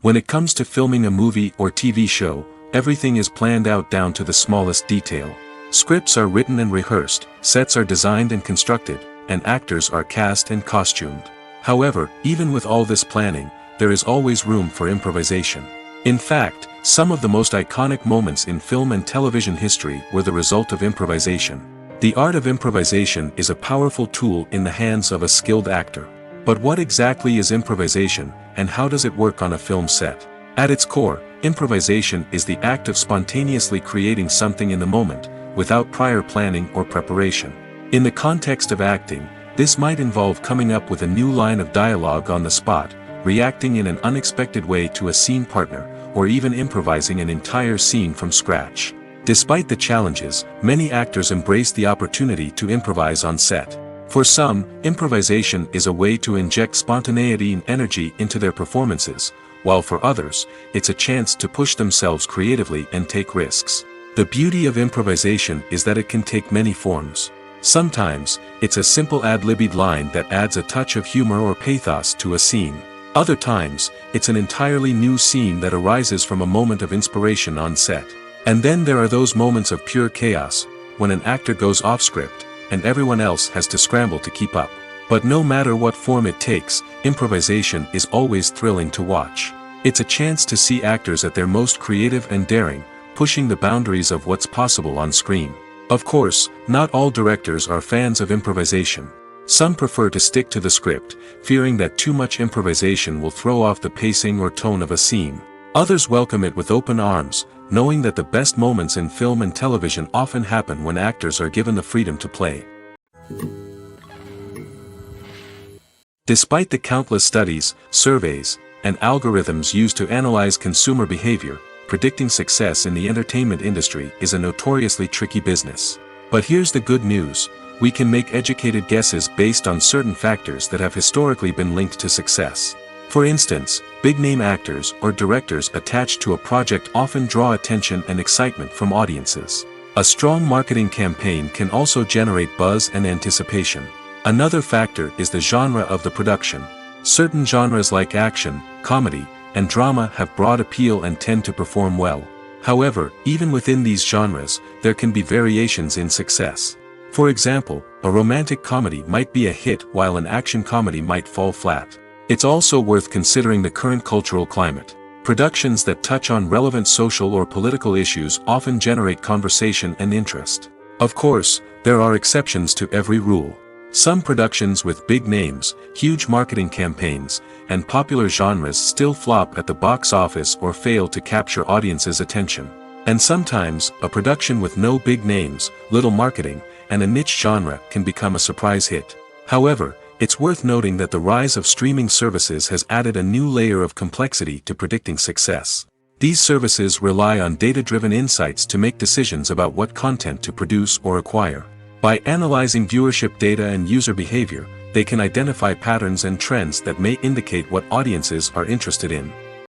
When it comes to filming a movie or TV show, everything is planned out down to the smallest detail. Scripts are written and rehearsed, sets are designed and constructed, and actors are cast and costumed. However, even with all this planning, there is always room for improvisation. In fact, some of the most iconic moments in film and television history were the result of improvisation. The art of improvisation is a powerful tool in the hands of a skilled actor. But what exactly is improvisation, and how does it work on a film set? At its core, improvisation is the act of spontaneously creating something in the moment, without prior planning or preparation. In the context of acting, this might involve coming up with a new line of dialogue on the spot, reacting in an unexpected way to a scene partner, or even improvising an entire scene from scratch. Despite the challenges, many actors embrace the opportunity to improvise on set. For some, improvisation is a way to inject spontaneity and energy into their performances, while for others, it's a chance to push themselves creatively and take risks. The beauty of improvisation is that it can take many forms. Sometimes, it's a simple ad-libbed line that adds a touch of humor or pathos to a scene. Other times, it's an entirely new scene that arises from a moment of inspiration on set. And then there are those moments of pure chaos, when an actor goes off script, and everyone else has to scramble to keep up. But no matter what form it takes, improvisation is always thrilling to watch. It's a chance to see actors at their most creative and daring, pushing the boundaries of what's possible on screen. Of course, not all directors are fans of improvisation. Some prefer to stick to the script, fearing that too much improvisation will throw off the pacing or tone of a scene. Others welcome it with open arms, knowing that the best moments in film and television often happen when actors are given the freedom to play. Despite the countless studies, surveys, and algorithms used to analyze consumer behavior, predicting success in the entertainment industry is a notoriously tricky business. But here's the good news. We can make educated guesses based on certain factors that have historically been linked to success. For instance, big-name actors or directors attached to a project often draw attention and excitement from audiences. A strong marketing campaign can also generate buzz and anticipation. Another factor is the genre of the production. Certain genres like action, comedy, and drama have broad appeal and tend to perform well. However, even within these genres, there can be variations in success. For example, a romantic comedy might be a hit while an action comedy might fall flat. It's also worth considering the current cultural climate. Productions that touch on relevant social or political issues often generate conversation and interest. Of course, there are exceptions to every rule. Some productions with big names, huge marketing campaigns, and popular genres still flop at the box office or fail to capture audiences' attention. And sometimes, a production with no big names, little marketing, and a niche genre can become a surprise hit. However, it's worth noting that the rise of streaming services has added a new layer of complexity to predicting success. These services rely on data-driven insights to make decisions about what content to produce or acquire. By analyzing viewership data and user behavior, they can identify patterns and trends that may indicate what audiences are interested in.